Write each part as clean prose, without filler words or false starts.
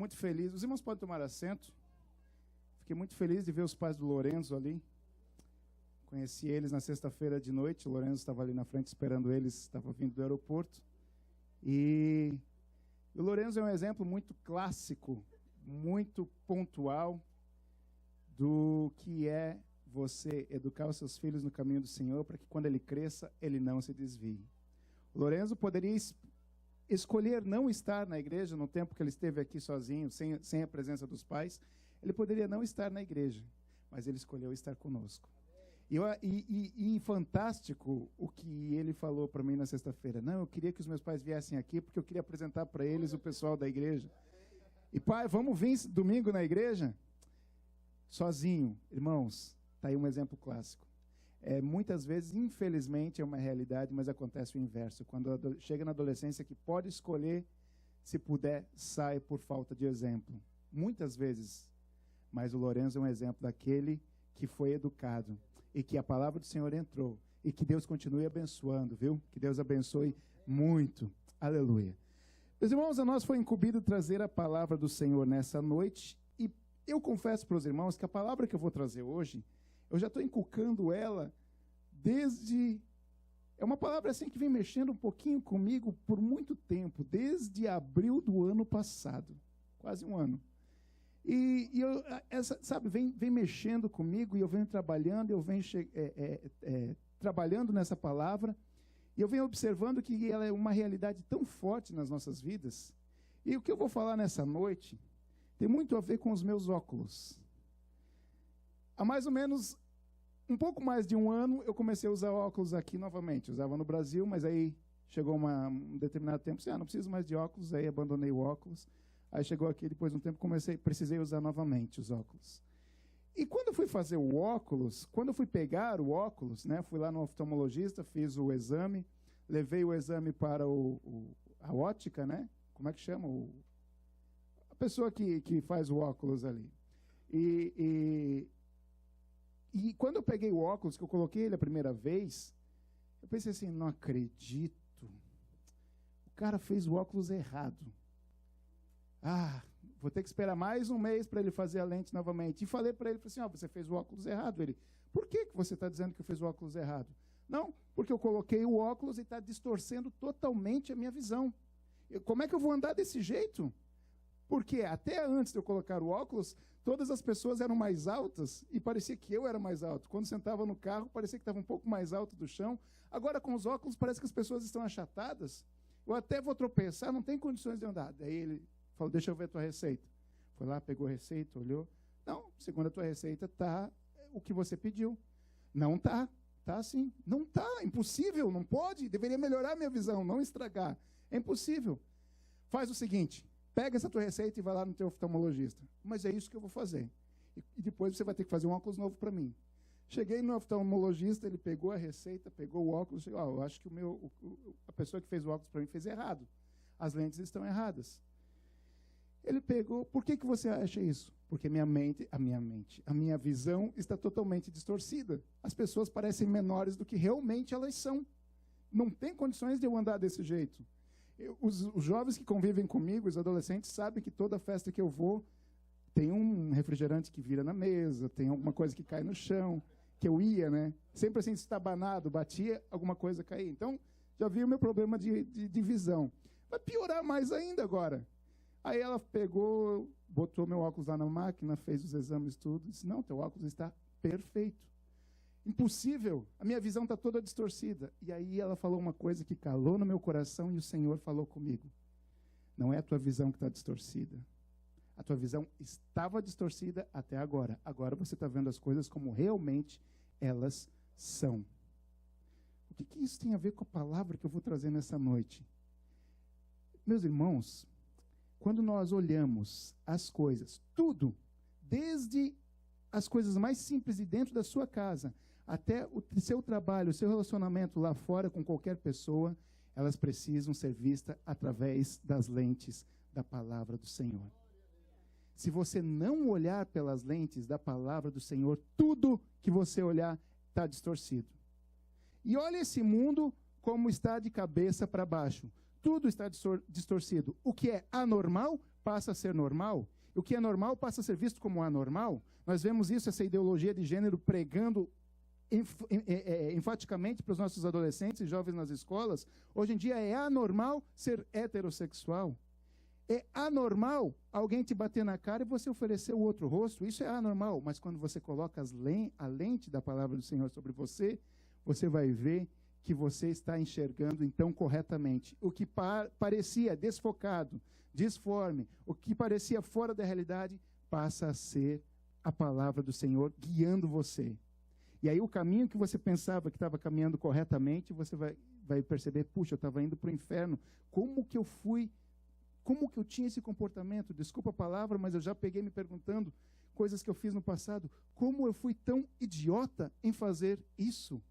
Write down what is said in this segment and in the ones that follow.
muito feliz. Os irmãos podem tomar assento. Fiquei muito feliz de ver os pais do Lorenzo ali. Conheci eles na sexta-feira de noite. O Lorenzo estava ali na frente esperando eles, estava vindo do aeroporto. E o Lorenzo é um exemplo muito clássico, muito pontual do que é você educar os seus filhos no caminho do Senhor para que quando ele cresça, ele não se desvie. O Lorenzo poderia escolher não estar na igreja no tempo que ele esteve aqui sozinho, sem a presença dos pais. Ele poderia não estar na igreja, mas ele escolheu estar conosco. E fantástico o que ele falou para mim na sexta-feira. Não, eu queria que os meus pais viessem aqui, porque eu queria apresentar para eles o pessoal da igreja. E pai, vamos vir domingo na igreja? Sozinho. Irmãos, está aí um exemplo clássico. Muitas vezes, infelizmente, é uma realidade, mas acontece o inverso. Quando chega na adolescência, que pode escolher, se puder, sai por falta de exemplo. Muitas vezes. Mas o Lorenzo é um exemplo daquele que foi educado e que a palavra do Senhor entrou e que Deus continue abençoando, viu? Que Deus abençoe muito. Aleluia. Meus irmãos, a nós foi incumbido trazer a palavra do Senhor nessa noite e eu confesso para os irmãos que a palavra que eu vou trazer hoje, eu já estou inculcando ela desde... É uma palavra assim que vem mexendo um pouquinho comigo por muito tempo, desde abril do ano passado, quase um ano. Sabe, vem mexendo comigo e eu venho trabalhando, trabalhando nessa palavra e eu venho observando que ela é uma realidade tão forte nas nossas vidas. E o que eu vou falar nessa noite tem muito a ver com os meus óculos. Há mais ou menos um pouco mais de um ano eu comecei a usar óculos aqui novamente. Eu usava no Brasil, mas aí chegou um determinado tempo, não preciso mais de óculos, aí abandonei o óculos. Aí chegou aqui, depois de um tempo, precisei usar novamente os óculos. E quando eu fui fazer o óculos, quando eu fui pegar o óculos, né, fui lá no oftalmologista, fiz o exame, levei o exame para a ótica, né? Como é que chama? A pessoa que faz o óculos ali. E quando eu peguei o óculos, que eu coloquei ele a primeira vez, eu pensei assim, não acredito. O cara fez o óculos errado. Vou ter que esperar mais um mês para ele fazer a lente novamente. E falei para ele, assim, você fez o óculos errado. Ele, por que você está dizendo que eu fiz o óculos errado? Não, porque eu coloquei o óculos e está distorcendo totalmente a minha visão. Como é que eu vou andar desse jeito? Porque até antes de eu colocar o óculos, todas as pessoas eram mais altas e parecia que eu era mais alto. Quando sentava no carro, parecia que estava um pouco mais alto do chão. Agora, com os óculos, parece que as pessoas estão achatadas. Eu até vou tropeçar, não tem condições de andar. Daí ele falou, deixa eu ver a tua receita. Foi lá, pegou a receita, olhou. Não, segundo a tua receita, está o que você pediu. Não está, está sim. Não está, impossível, não pode. Deveria melhorar a minha visão, não estragar. É impossível. Faz o seguinte, pega essa tua receita e vai lá no teu oftalmologista. Mas é isso que eu vou fazer. E depois você vai ter que fazer um óculos novo para mim. Cheguei no oftalmologista, ele pegou a receita, pegou o óculos, eu acho que a pessoa que fez o óculos para mim fez errado. As lentes estão erradas. Ele pegou, por que você acha isso? Porque a minha visão está totalmente distorcida. As pessoas parecem menores do que realmente elas são. Não tem condições de eu andar desse jeito. Os jovens que convivem comigo, os adolescentes, sabem que toda festa que eu vou, tem um refrigerante que vira na mesa, tem alguma coisa que cai no chão, que eu ia, né? Sempre assim, estabanado, batia, alguma coisa caía. Então, já vi o meu problema de visão. Vai piorar mais ainda agora. Aí ela pegou, botou meu óculos lá na máquina, fez os exames tudo, disse, não, teu óculos está perfeito. Impossível, a minha visão está toda distorcida. E aí ela falou uma coisa que calou no meu coração e o Senhor falou comigo. Não é a tua visão que está distorcida. A tua visão estava distorcida até agora. Agora você está vendo as coisas como realmente elas são. O que isso tem a ver com a palavra que eu vou trazer nessa noite? Meus irmãos, quando nós olhamos as coisas, tudo, desde as coisas mais simples de dentro da sua casa, até o seu trabalho, o seu relacionamento lá fora com qualquer pessoa, elas precisam ser vistas através das lentes da palavra do Senhor. Se você não olhar pelas lentes da palavra do Senhor, tudo que você olhar está distorcido. E olha esse mundo como está de cabeça para baixo. Tudo está distorcido. O que é anormal passa a ser normal. O que é normal passa a ser visto como anormal. Nós vemos isso, essa ideologia de gênero pregando enfaticamente para os nossos adolescentes e jovens nas escolas. Hoje em dia é anormal ser heterossexual. É anormal alguém te bater na cara e você oferecer o outro rosto. Isso é anormal. Mas quando você coloca a lente da palavra do Senhor sobre você, você vai ver que você está enxergando então corretamente. O que parecia desfocado, disforme, o que parecia fora da realidade, passa a ser a palavra do Senhor guiando você. E aí o caminho que você pensava que estava caminhando corretamente, você vai perceber, puxa, eu estava indo para o inferno. Como que eu tinha esse comportamento? Desculpa a palavra, mas eu já peguei me perguntando coisas que eu fiz no passado. Como eu fui tão idiota em fazer isso?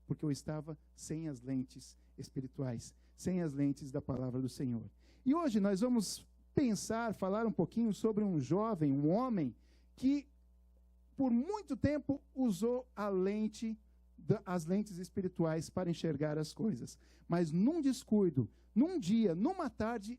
Porque eu estava sem as lentes espirituais, sem as lentes da palavra do Senhor. E hoje nós vamos falar um pouquinho sobre um jovem, um homem, que por muito tempo usou as lentes espirituais para enxergar as coisas. Mas num descuido, num dia, numa tarde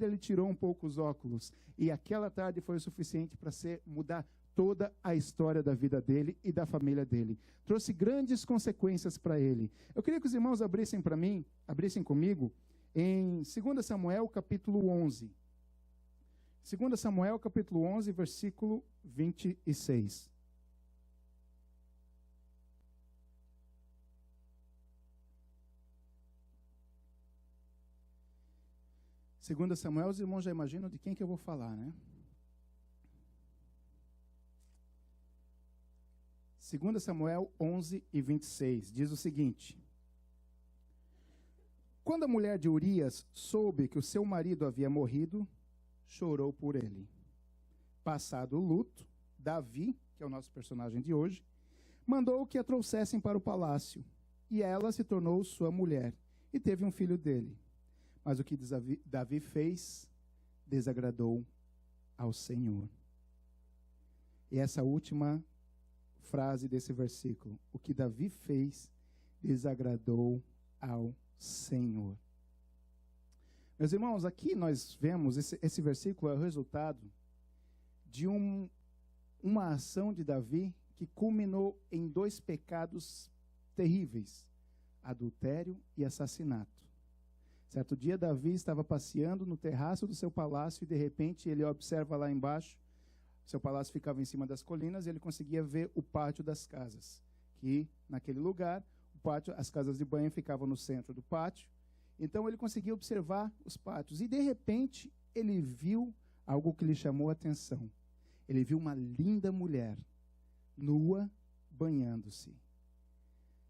ele tirou um pouco os óculos. E aquela tarde foi o suficiente para mudar toda a história da vida dele e da família dele. Trouxe grandes consequências para ele. Eu queria que os irmãos abrissem comigo, em 2 Samuel, capítulo 11. 2 Samuel, capítulo 11, versículo 26. Segunda Samuel, os irmãos já imaginam de quem que eu vou falar, né? 2 Samuel 11 e 26, diz o seguinte: quando a mulher de Urias soube que o seu marido havia morrido, chorou por ele. Passado o luto, Davi, que é o nosso personagem de hoje, mandou que a trouxessem para o palácio, e ela se tornou sua mulher, e teve um filho dele. Mas o que Davi fez desagradou ao Senhor. E essa última frase desse versículo, o que Davi fez desagradou ao Senhor. Meus irmãos, aqui nós vemos, esse versículo é o resultado de uma ação de Davi que culminou em 2 pecados terríveis: adultério e assassinato. Certo dia, Davi estava passeando no terraço do seu palácio e, de repente, ele observa lá embaixo. Seu palácio ficava em cima das colinas e ele conseguia ver o pátio das casas. Que, naquele lugar, as casas de banho ficavam no centro do pátio. Então, ele conseguia observar os pátios. E, de repente, ele viu algo que lhe chamou a atenção. Ele viu uma linda mulher, nua, banhando-se.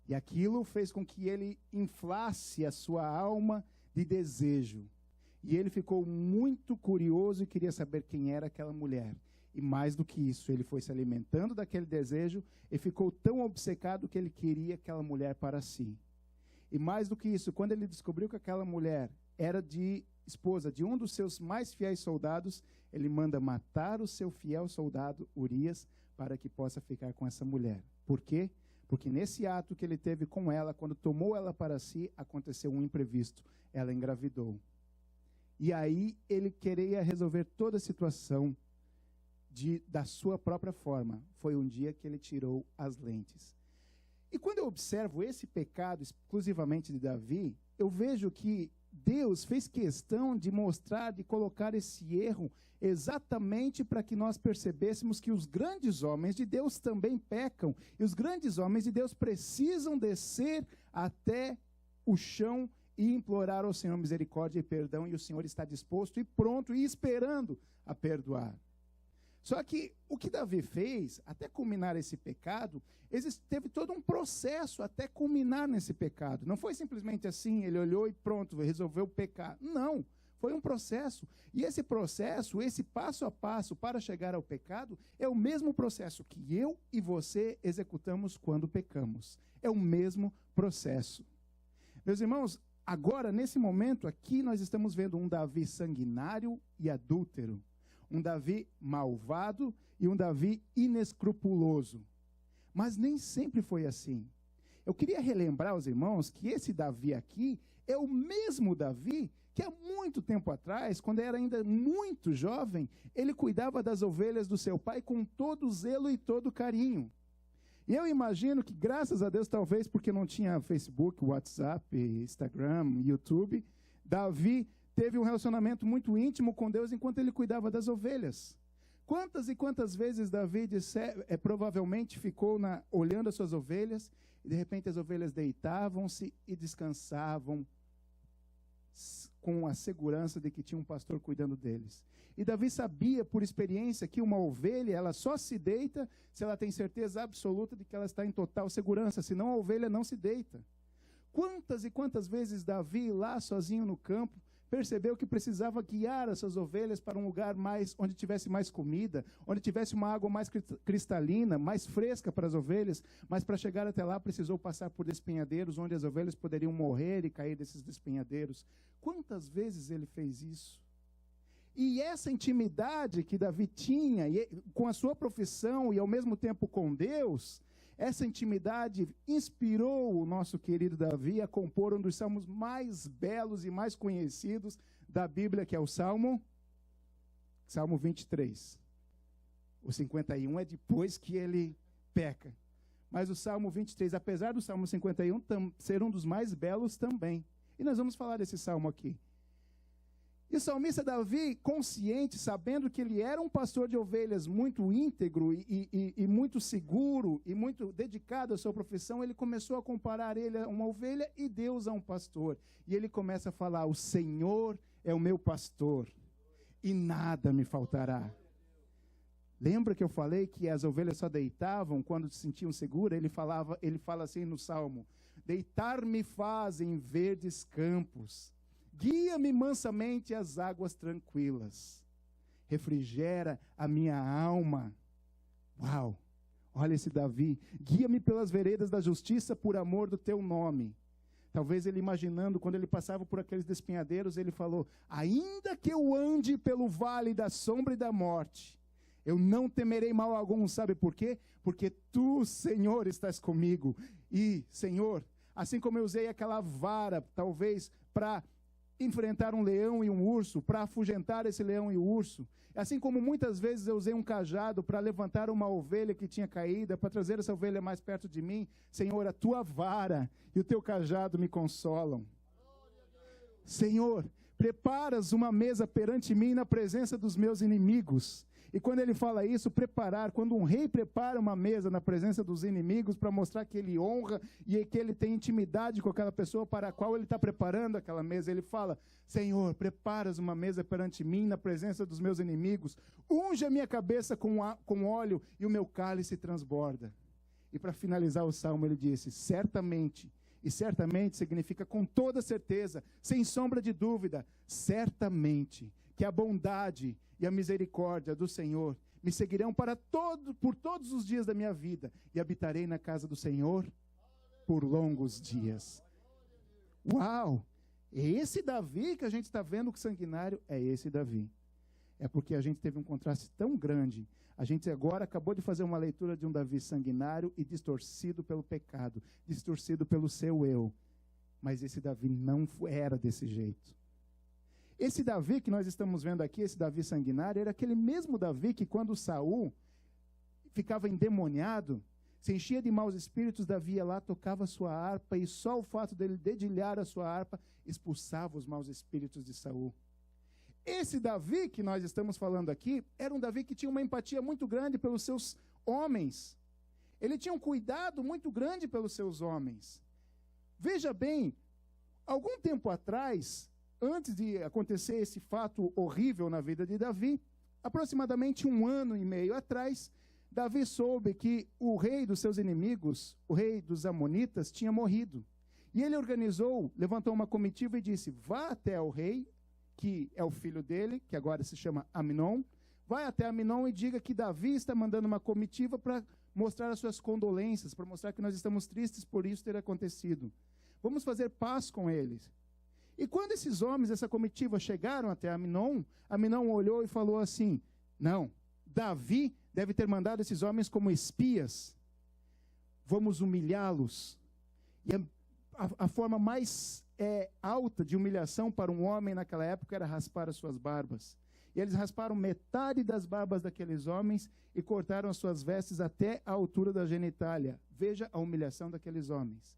E aquilo fez com que ele inflasse a sua alma de desejo. E ele ficou muito curioso e queria saber quem era aquela mulher. E mais do que isso, ele foi se alimentando daquele desejo e ficou tão obcecado que ele queria aquela mulher para si. E mais do que isso, quando ele descobriu que aquela mulher era esposa de um dos seus mais fiéis soldados, ele manda matar o seu fiel soldado Urias para que possa ficar com essa mulher. Por quê? Porque nesse ato que ele teve com ela, quando tomou ela para si, aconteceu um imprevisto. Ela engravidou. E aí ele queria resolver toda a situação da sua própria forma. Foi um dia que ele tirou as lentes. E quando eu observo esse pecado exclusivamente de Davi, eu vejo que Deus fez questão de mostrar, de colocar esse erro exatamente para que nós percebêssemos que os grandes homens de Deus também pecam. E os grandes homens de Deus precisam descer até o chão e implorar ao Senhor misericórdia e perdão. E o Senhor está disposto e pronto e esperando a perdoar. Só que o que Davi fez, até culminar esse pecado, teve todo um processo até culminar nesse pecado. Não foi simplesmente assim, ele olhou e pronto, resolveu pecar. Não, foi um processo. E esse processo, esse passo a passo para chegar ao pecado, é o mesmo processo que eu e você executamos quando pecamos. É o mesmo processo. Meus irmãos, agora, nesse momento aqui, nós estamos vendo um Davi sanguinário e adúltero. Um Davi malvado e um Davi inescrupuloso. Mas nem sempre foi assim. Eu queria relembrar aos irmãos que esse Davi aqui é o mesmo Davi que há muito tempo atrás, quando era ainda muito jovem, ele cuidava das ovelhas do seu pai com todo zelo e todo carinho. E eu imagino que, graças a Deus, talvez porque não tinha Facebook, WhatsApp, Instagram, YouTube, Davi teve um relacionamento muito íntimo com Deus enquanto ele cuidava das ovelhas. Quantas e quantas vezes Davi provavelmente ficou olhando as suas ovelhas, e de repente as ovelhas deitavam-se e descansavam com a segurança de que tinha um pastor cuidando deles. E Davi sabia, por experiência, que uma ovelha, ela só se deita se ela tem certeza absoluta de que ela está em total segurança, senão a ovelha não se deita. Quantas e quantas vezes Davi, lá sozinho no campo, percebeu que precisava guiar as suas ovelhas para um lugar onde tivesse mais comida, onde tivesse uma água mais cristalina, mais fresca para as ovelhas, mas para chegar até lá precisou passar por despenhadeiros, onde as ovelhas poderiam morrer e cair desses despenhadeiros. Quantas vezes ele fez isso? E essa intimidade que Davi tinha com a sua profissão e ao mesmo tempo com Deus, essa intimidade inspirou o nosso querido Davi a compor um dos salmos mais belos e mais conhecidos da Bíblia, que é o Salmo 23. O 51 é depois que ele peca. Mas o Salmo 23, apesar do Salmo 51 ser um dos mais belos também. E nós vamos falar desse salmo aqui. E o salmista Davi, consciente, sabendo que ele era um pastor de ovelhas muito íntegro e muito seguro e muito dedicado à sua profissão, ele começou a comparar ele a uma ovelha e Deus a um pastor. E ele começa a falar: o Senhor é o meu pastor e nada me faltará. Lembra que eu falei que as ovelhas só deitavam quando se sentiam seguras? Ele fala assim no Salmo: deitar-me faz em verdes campos, guia-me mansamente às águas tranquilas, refrigera a minha alma. Uau! Olha esse Davi: guia-me pelas veredas da justiça por amor do teu nome. Talvez ele imaginando, quando ele passava por aqueles despenhadeiros, ele falou: ainda que eu ande pelo vale da sombra e da morte, eu não temerei mal algum. Sabe por quê? Porque tu, Senhor, estás comigo. E, Senhor, assim como eu usei aquela vara, talvez, para enfrentar um leão e um urso, para afugentar esse leão e o urso, assim como muitas vezes eu usei um cajado para levantar uma ovelha que tinha caído, para trazer essa ovelha mais perto de mim, Senhor, a tua vara e o teu cajado me consolam. Senhor, preparas uma mesa perante mim na presença dos meus inimigos. E quando ele fala isso, preparar, quando um rei prepara uma mesa na presença dos inimigos para mostrar que ele honra e que ele tem intimidade com aquela pessoa para a qual ele está preparando aquela mesa, ele fala: Senhor, preparas uma mesa perante mim na presença dos meus inimigos, unge a minha cabeça com óleo e o meu cálice transborda. E para finalizar o salmo ele disse: certamente, e certamente significa com toda certeza, sem sombra de dúvida, certamente que a bondade e a misericórdia do Senhor me seguirão por todos os dias da minha vida, e habitarei na casa do Senhor por longos dias. Uau! É esse Davi que a gente está vendo que sanguinário, é esse Davi. É porque a gente teve um contraste tão grande. A gente agora acabou de fazer uma leitura de um Davi sanguinário e distorcido pelo pecado, distorcido pelo seu eu. Mas esse Davi não era desse jeito. Esse Davi que nós estamos vendo aqui, esse Davi sanguinário, era aquele mesmo Davi que quando Saul ficava endemoniado, se enchia de maus espíritos, Davi ia lá, tocava a sua harpa, e só o fato dele dedilhar a sua harpa expulsava os maus espíritos de Saul. Esse Davi que nós estamos falando aqui, era um Davi que tinha uma empatia muito grande pelos seus homens. Ele tinha um cuidado muito grande pelos seus homens. Veja bem, algum tempo atrás, antes de acontecer esse fato horrível na vida de Davi, aproximadamente 1 ano e meio atrás, Davi soube que o rei dos seus inimigos, o rei dos Amonitas, tinha morrido. E ele levantou uma comitiva e disse: vá até o rei, que é o filho dele, que agora se chama Amnon, vai até Amnon e diga que Davi está mandando uma comitiva para mostrar as suas condolências, para mostrar que nós estamos tristes por isso ter acontecido. Vamos fazer paz com eles. E quando esses homens, essa comitiva, chegaram até Amnon, Amnon olhou e falou assim: não, Davi deve ter mandado esses homens como espias. Vamos humilhá-los. E a forma mais alta de humilhação para um homem naquela época era raspar as suas barbas. E eles rasparam metade das barbas daqueles homens e cortaram as suas vestes até a altura da genitália. Veja a humilhação daqueles homens.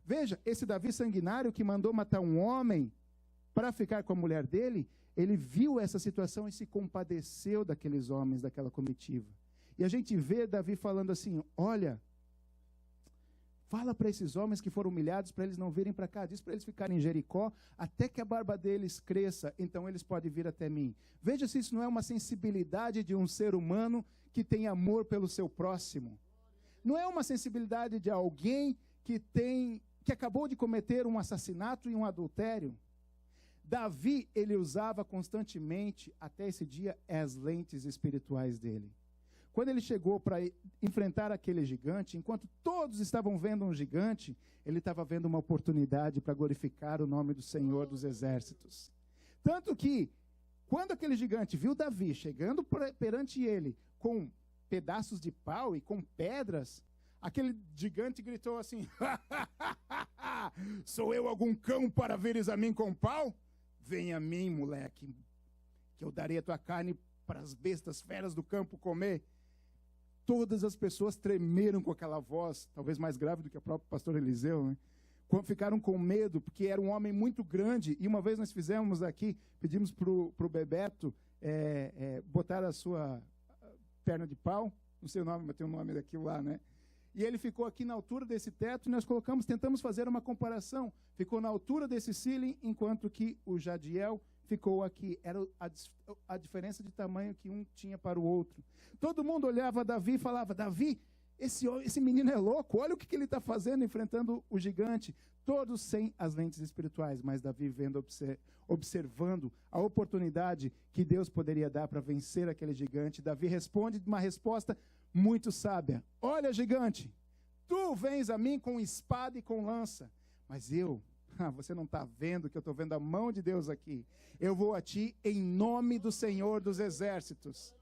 Veja, esse Davi sanguinário que mandou matar um homem para ficar com a mulher dele, ele viu essa situação e se compadeceu daqueles homens, daquela comitiva. E a gente vê Davi falando assim, olha, fala para esses homens que foram humilhados para eles não virem para cá. Diz para eles ficarem em Jericó até que a barba deles cresça. Então eles podem vir até mim. Veja se isso não é uma sensibilidade de um ser humano que tem amor pelo seu próximo. Não é uma sensibilidade de alguém que acabou de cometer um assassinato e um adultério. Davi, ele usava constantemente, até esse dia, as lentes espirituais dele. Quando ele chegou para enfrentar aquele gigante, enquanto todos estavam vendo um gigante, ele estava vendo uma oportunidade para glorificar o nome do Senhor dos Exércitos. Tanto que, quando aquele gigante viu Davi chegando perante ele com pedaços de pau e com pedras, aquele gigante gritou assim, sou eu algum cão para vires a mim com pau? Vem a mim, moleque, que eu darei a tua carne para as bestas feras do campo comer. Todas as pessoas tremeram com aquela voz, talvez mais grave do que o próprio pastor Eliseu, né? Ficaram com medo, porque era um homem muito grande, e uma vez nós fizemos aqui, pedimos para o Bebeto botar a sua perna de pau, não sei o nome, mas tem o nome daquilo lá, né? E ele ficou aqui na altura desse teto, e nós tentamos fazer uma comparação, ficou na altura desse ceiling, enquanto que o Jadiel ficou aqui. Era a diferença de tamanho que um tinha para o outro. Todo mundo olhava Davi e falava, Davi, esse menino é louco, olha o que ele está fazendo, enfrentando o gigante. Todos sem as lentes espirituais, mas Davi observando a oportunidade que Deus poderia dar para vencer aquele gigante. Davi responde uma resposta muito sábia. Olha, gigante, tu vens a mim com espada e com lança, mas você não está vendo que eu estou vendo a mão de Deus aqui. Eu vou a ti em nome do Senhor dos Exércitos.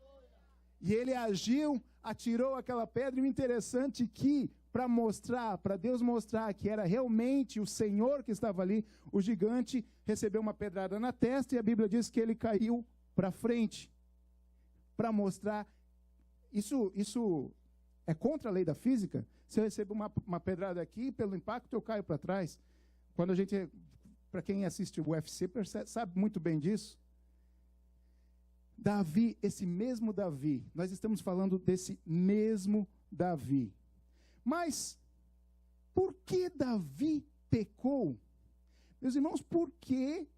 E ele agiu, atirou aquela pedra, e o interessante que, para Deus mostrar que era realmente o Senhor que estava ali, o gigante recebeu uma pedrada na testa, e a Bíblia diz que ele caiu para frente, para mostrar. Isso é contra a lei da física. Se eu recebo uma pedrada aqui, pelo impacto eu caio para trás. Quando para quem assiste o UFC, sabe muito bem disso. Davi, esse mesmo Davi, nós estamos falando desse mesmo Davi. Mas, por que Davi pecou? Meus irmãos, por que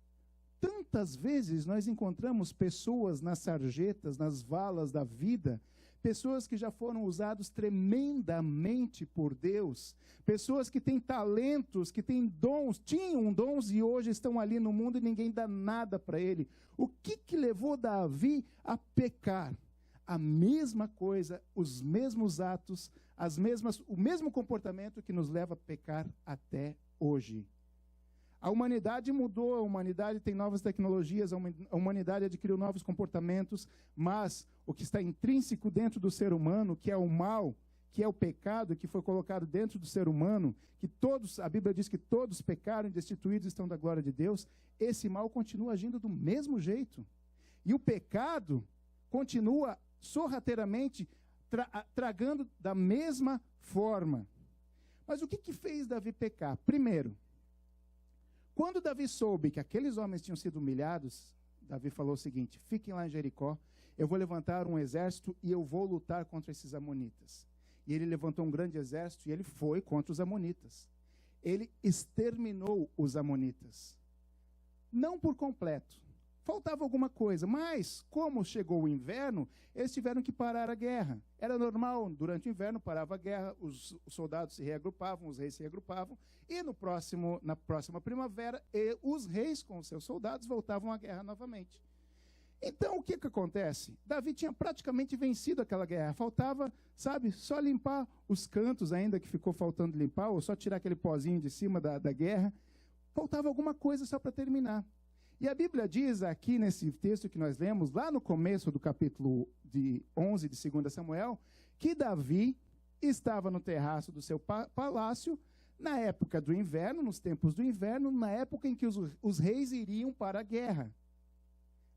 tantas vezes nós encontramos pessoas nas sarjetas, nas valas da vida, pessoas que já foram usados tremendamente por Deus, pessoas que têm talentos, que têm dons, tinham dons e hoje estão ali no mundo e ninguém dá nada para ele. O que levou Davi a pecar? A mesma coisa, os mesmos atos, o mesmo comportamento que nos leva a pecar até hoje. A humanidade mudou, a humanidade tem novas tecnologias, a humanidade adquiriu novos comportamentos, mas o que está intrínseco dentro do ser humano, que é o mal, que é o pecado, que foi colocado dentro do ser humano, a Bíblia diz que todos pecaram e destituídos estão da glória de Deus, esse mal continua agindo do mesmo jeito. E o pecado continua sorrateiramente tragando da mesma forma. Mas o que fez Davi pecar? Primeiro, quando Davi soube que aqueles homens tinham sido humilhados, Davi falou o seguinte: fiquem lá em Jericó, eu vou levantar um exército e eu vou lutar contra esses amonitas. E ele levantou um grande exército e ele foi contra os amonitas. Ele exterminou os amonitas. Não por completo. Faltava alguma coisa, mas como chegou o inverno, eles tiveram que parar a guerra. Era normal, durante o inverno parava a guerra, os soldados se reagrupavam, os reis se reagrupavam, e na próxima primavera, os reis com os seus soldados voltavam à guerra novamente. Então, o que acontece? Davi tinha praticamente vencido aquela guerra. Faltava, só limpar os cantos ainda que ficou faltando limpar, ou só tirar aquele pozinho de cima da guerra. Faltava alguma coisa só para terminar. E a Bíblia diz aqui nesse texto que nós lemos, lá no começo do capítulo 11 de 2 Samuel, que Davi estava no terraço do seu palácio, Na época do inverno, nos tempos do inverno, na época em que os reis iriam para a guerra.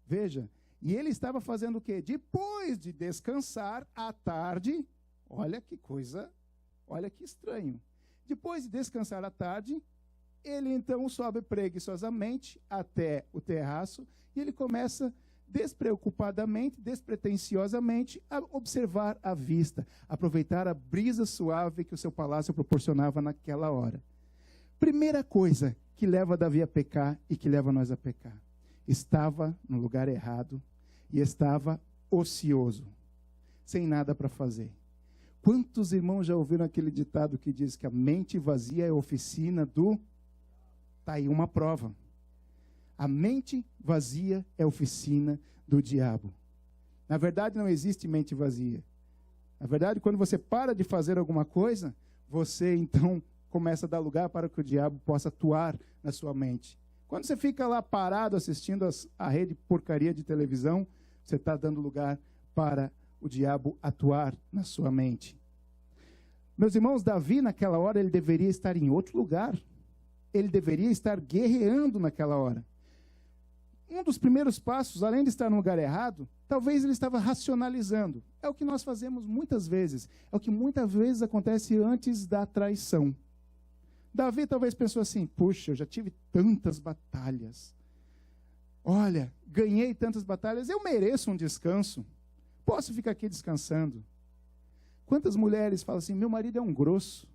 Veja, e ele estava fazendo o quê? Depois de descansar à tarde, olha que coisa, olha que estranho. Depois de descansar à tarde, ele então sobe preguiçosamente até o terraço e ele começa despreocupadamente, despretensiosamente a observar a vista, aproveitar a brisa suave que o seu palácio proporcionava naquela hora. Primeira coisa que leva Davi a pecar e que leva nós a pecar. Estava no lugar errado e estava ocioso, sem nada para fazer. Quantos irmãos já ouviram aquele ditado que diz que a mente vazia é a oficina do... Está aí uma prova. A mente vazia é a oficina do diabo. Na verdade, não existe mente vazia. Na verdade, quando você para de fazer alguma coisa, você então começa a dar lugar para que o diabo possa atuar na sua mente. Quando você fica lá parado assistindo a rede porcaria de televisão, você está dando lugar para o diabo atuar na sua mente. Meus irmãos, Davi naquela hora ele deveria estar em outro lugar. Ele deveria estar guerreando naquela hora. Um dos primeiros passos, além de estar no lugar errado, talvez ele estava racionalizando. É o que nós fazemos muitas vezes. É o que muitas vezes acontece antes da traição. Davi talvez pensou assim, puxa, eu já tive tantas batalhas. Olha, ganhei tantas batalhas, eu mereço um descanso. Posso ficar aqui descansando. Quantas mulheres falam assim, meu marido é um grosso.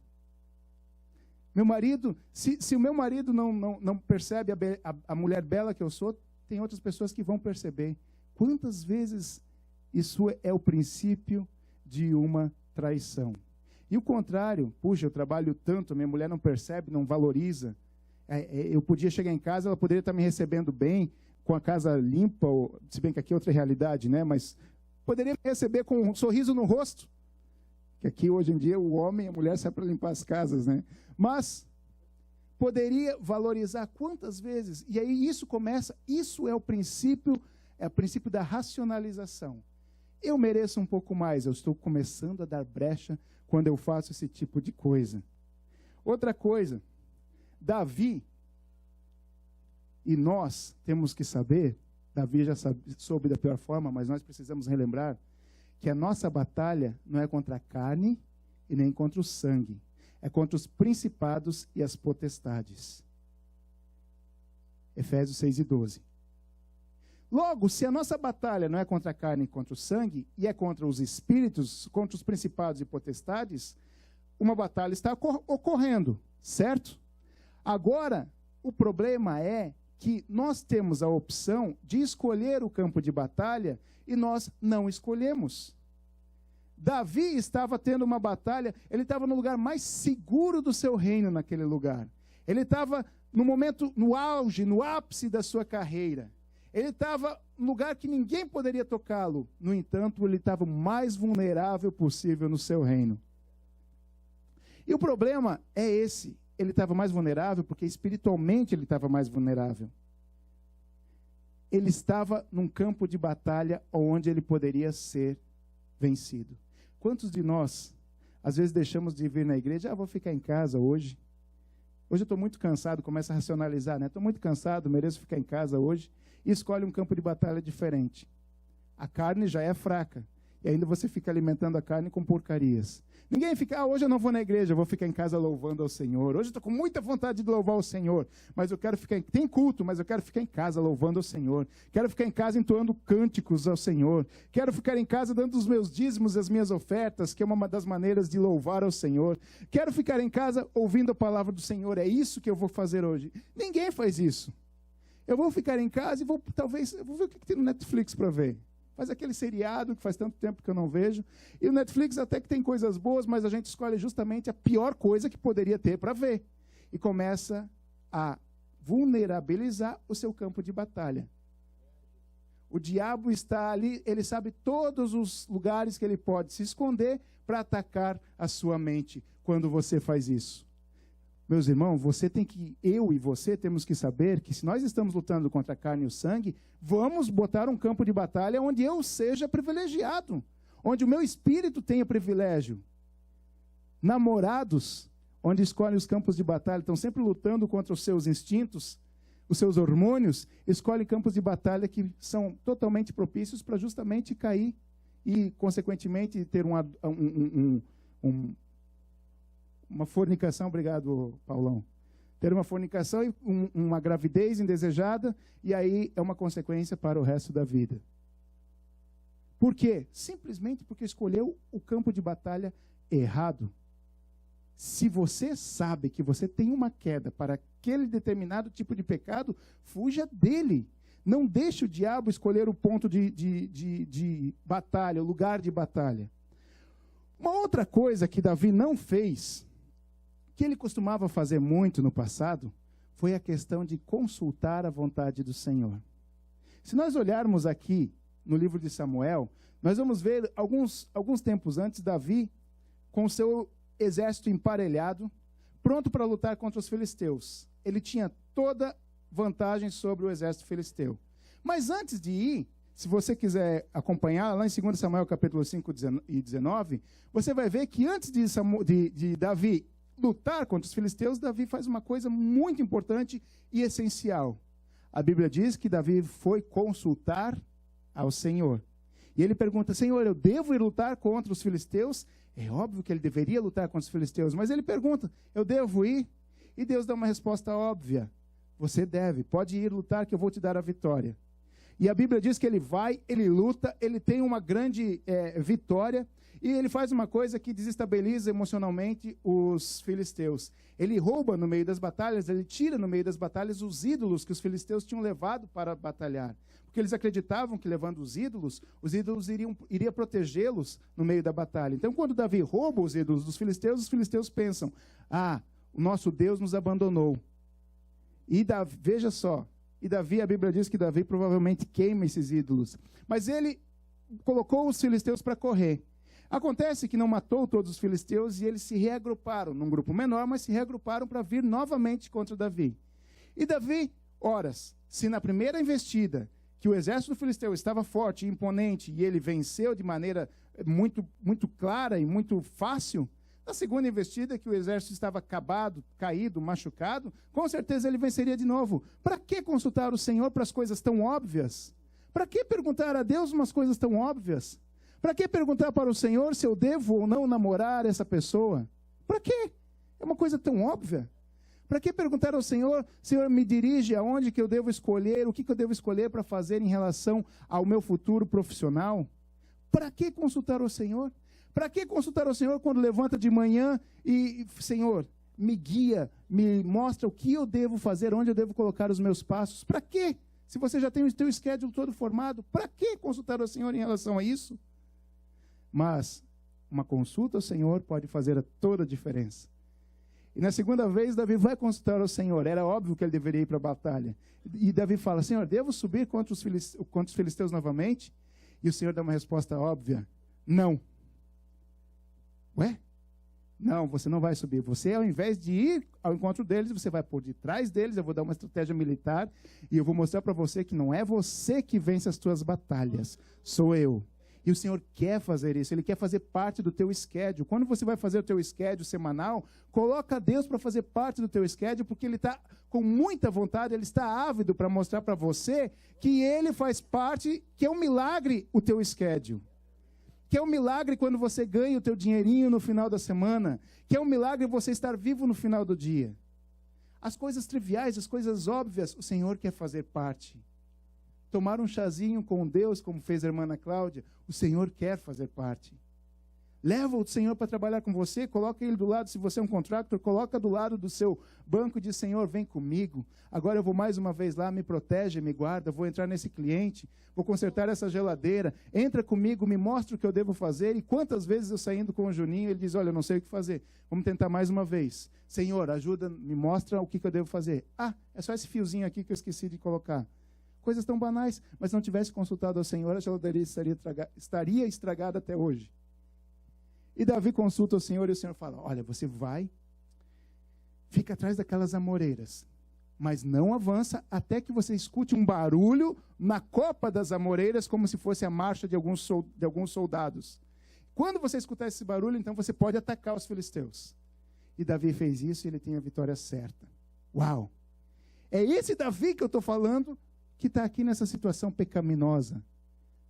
Meu marido, se o meu marido não percebe a mulher bela que eu sou, tem outras pessoas que vão perceber. Quantas vezes isso é o princípio de uma traição? E o contrário, puxa, eu trabalho tanto, minha mulher não percebe, não valoriza. Eu podia chegar em casa, ela poderia estar me recebendo bem, com a casa limpa, se bem que aqui é outra realidade, né? Mas poderia me receber com um sorriso no rosto. Que aqui hoje em dia o homem e a mulher saem para limpar as casas, né? Mas poderia valorizar quantas vezes? E aí isso é o princípio da racionalização. Eu mereço um pouco mais, eu estou começando a dar brecha quando eu faço esse tipo de coisa. Outra coisa, Davi, e nós temos que saber, Davi já soube da pior forma, mas nós precisamos relembrar, que a nossa batalha não é contra a carne e nem contra o sangue. É contra os principados e as potestades. Efésios 6:12. Logo, se a nossa batalha não é contra a carne e contra o sangue, e é contra os espíritos, contra os principados e potestades, uma batalha está ocorrendo, certo? Agora, o problema é que nós temos a opção de escolher o campo de batalha e nós não escolhemos. Davi estava tendo uma batalha, ele estava no lugar mais seguro do seu reino naquele lugar. Ele estava no momento, no auge, no ápice da sua carreira. Ele estava no lugar que ninguém poderia tocá-lo. No entanto, ele estava o mais vulnerável possível no seu reino. E o problema é esse. Ele estava mais vulnerável porque espiritualmente ele estava mais vulnerável. Ele estava num campo de batalha onde ele poderia ser vencido. Quantos de nós, às vezes, deixamos de vir na igreja? Vou ficar em casa hoje. Hoje eu estou muito cansado, começa a racionalizar, né? Estou muito cansado, mereço ficar em casa hoje. E escolhe um campo de batalha diferente. A carne já é fraca. E ainda você fica alimentando a carne com porcarias. Ninguém fica, hoje eu não vou na igreja, eu vou ficar em casa louvando ao Senhor. Hoje eu estou com muita vontade de louvar ao Senhor, mas eu quero ficar, tem culto, mas eu quero ficar em casa louvando ao Senhor. Quero ficar em casa entoando cânticos ao Senhor. Quero ficar em casa dando os meus dízimos e as minhas ofertas, que é uma das maneiras de louvar ao Senhor. Quero ficar em casa ouvindo a palavra do Senhor, é isso que eu vou fazer hoje. Ninguém faz isso. Eu vou ficar em casa e vou ver o que tem no Netflix para ver. Faz aquele seriado que faz tanto tempo que eu não vejo. E o Netflix até que tem coisas boas, mas a gente escolhe justamente a pior coisa que poderia ter para ver. E começa a vulnerabilizar o seu campo de batalha. O diabo está ali, ele sabe todos os lugares que ele pode se esconder para atacar a sua mente quando você faz isso. Meus irmãos, eu e você temos que saber que se nós estamos lutando contra a carne e o sangue, vamos botar um campo de batalha onde eu seja privilegiado, onde o meu espírito tenha privilégio. Namorados, onde escolhem os campos de batalha, estão sempre lutando contra os seus instintos, os seus hormônios, escolhem campos de batalha que são totalmente propícios para justamente cair e, consequentemente, ter uma fornicação. Obrigado, Paulão. Ter uma fornicação e uma gravidez indesejada, e aí é uma consequência para o resto da vida. Por quê? Simplesmente porque escolheu o campo de batalha errado. Se você sabe que você tem uma queda para aquele determinado tipo de pecado, fuja dele. Não deixe o diabo escolher o ponto de batalha, o lugar de batalha. Uma outra coisa que Davi não fez, que ele costumava fazer muito no passado, foi a questão de consultar a vontade do Senhor. Se nós olharmos aqui no livro de Samuel, nós vamos ver alguns tempos antes, Davi, com o seu exército emparelhado, pronto para lutar contra os filisteus. Ele tinha toda vantagem sobre o exército filisteu. Mas antes de ir, se você quiser acompanhar, lá em 2 Samuel capítulo 5 e 19, você vai ver que antes de Davi lutar contra os filisteus, Davi faz uma coisa muito importante e essencial. A Bíblia diz que Davi foi consultar ao Senhor. E ele pergunta: Senhor, eu devo ir lutar contra os filisteus? É óbvio que ele deveria lutar contra os filisteus, mas ele pergunta: eu devo ir? E Deus dá uma resposta óbvia: você deve, pode ir lutar que eu vou te dar a vitória. E a Bíblia diz que ele vai, ele luta, ele tem uma grande vitória, e ele faz uma coisa que desestabiliza emocionalmente os filisteus. Ele rouba no meio das batalhas, ele tira no meio das batalhas os ídolos que os filisteus tinham levado para batalhar. Porque eles acreditavam que levando os ídolos iriam protegê-los no meio da batalha. Então, quando Davi rouba os ídolos dos filisteus, os filisteus pensam: ah, o nosso Deus nos abandonou. E veja só, e Davi, a Bíblia diz que Davi provavelmente queima esses ídolos. Mas ele colocou os filisteus para correr. Acontece que não matou todos os filisteus e eles se reagruparam, num grupo menor, mas se reagruparam para vir novamente contra Davi. E Davi, horas, se na primeira investida, que o exército filisteu estava forte e imponente e ele venceu de maneira muito, muito clara e muito fácil, na segunda investida, que o exército estava acabado, caído, machucado, com certeza ele venceria de novo. Para que consultar o Senhor para as coisas tão óbvias? Para que perguntar a Deus umas coisas tão óbvias? Para que perguntar para o Senhor se eu devo ou não namorar essa pessoa? Para quê? É uma coisa tão óbvia. Para que perguntar ao Senhor: Senhor, me dirige aonde que eu devo escolher, o que eu devo escolher para fazer em relação ao meu futuro profissional? Para que consultar ao Senhor? Para que consultar ao Senhor quando levanta de manhã e, Senhor, me guia, me mostra o que eu devo fazer, onde eu devo colocar os meus passos? Para quê? Se você já tem o seu schedule todo formado, para que consultar ao Senhor em relação a isso? Mas uma consulta ao Senhor pode fazer toda a diferença. E na segunda vez, Davi vai consultar ao Senhor. Era óbvio que ele deveria ir para a batalha. E Davi fala: Senhor, devo subir contra os filisteus novamente? E o Senhor dá uma resposta óbvia: não. Ué? Não, você não vai subir. Você, ao invés de ir ao encontro deles, você vai por detrás deles. Eu vou dar uma estratégia militar e eu vou mostrar para você que não é você que vence as tuas batalhas, sou eu. E o Senhor quer fazer isso, Ele quer fazer parte do teu schedule. Quando você vai fazer o teu schedule semanal, coloca Deus para fazer parte do teu schedule, porque Ele está com muita vontade, Ele está ávido para mostrar para você que Ele faz parte, que é um milagre o teu schedule. Que é um milagre quando você ganha o teu dinheirinho no final da semana. Que é um milagre você estar vivo no final do dia. As coisas triviais, as coisas óbvias, o Senhor quer fazer parte. Tomar um chazinho com Deus, como fez a irmã Ana Cláudia, o Senhor quer fazer parte. Leva o Senhor para trabalhar com você, coloca Ele do lado, se você é um contractor, coloca do lado do seu banco e diz: Senhor, vem comigo. Agora eu vou mais uma vez lá, me protege, me guarda, vou entrar nesse cliente, vou consertar essa geladeira, entra comigo, me mostra o que eu devo fazer. E quantas vezes eu saindo com o Juninho, ele diz: olha, eu não sei o que fazer, vamos tentar mais uma vez. Senhor, ajuda, me mostra o que eu devo fazer. Ah, é só esse fiozinho aqui que eu esqueci de colocar. Coisas tão banais, mas se não tivesse consultado ao Senhor, a geladeira estaria estragada até hoje. E Davi consulta o Senhor e o Senhor fala: olha, você vai, fica atrás daquelas amoreiras, mas não avança até que você escute um barulho na copa das amoreiras, como se fosse a marcha de alguns soldados. Quando você escutar esse barulho, então você pode atacar os filisteus. E Davi fez isso e ele tem a vitória certa. Uau! É esse Davi que eu estou falando que está aqui nessa situação pecaminosa.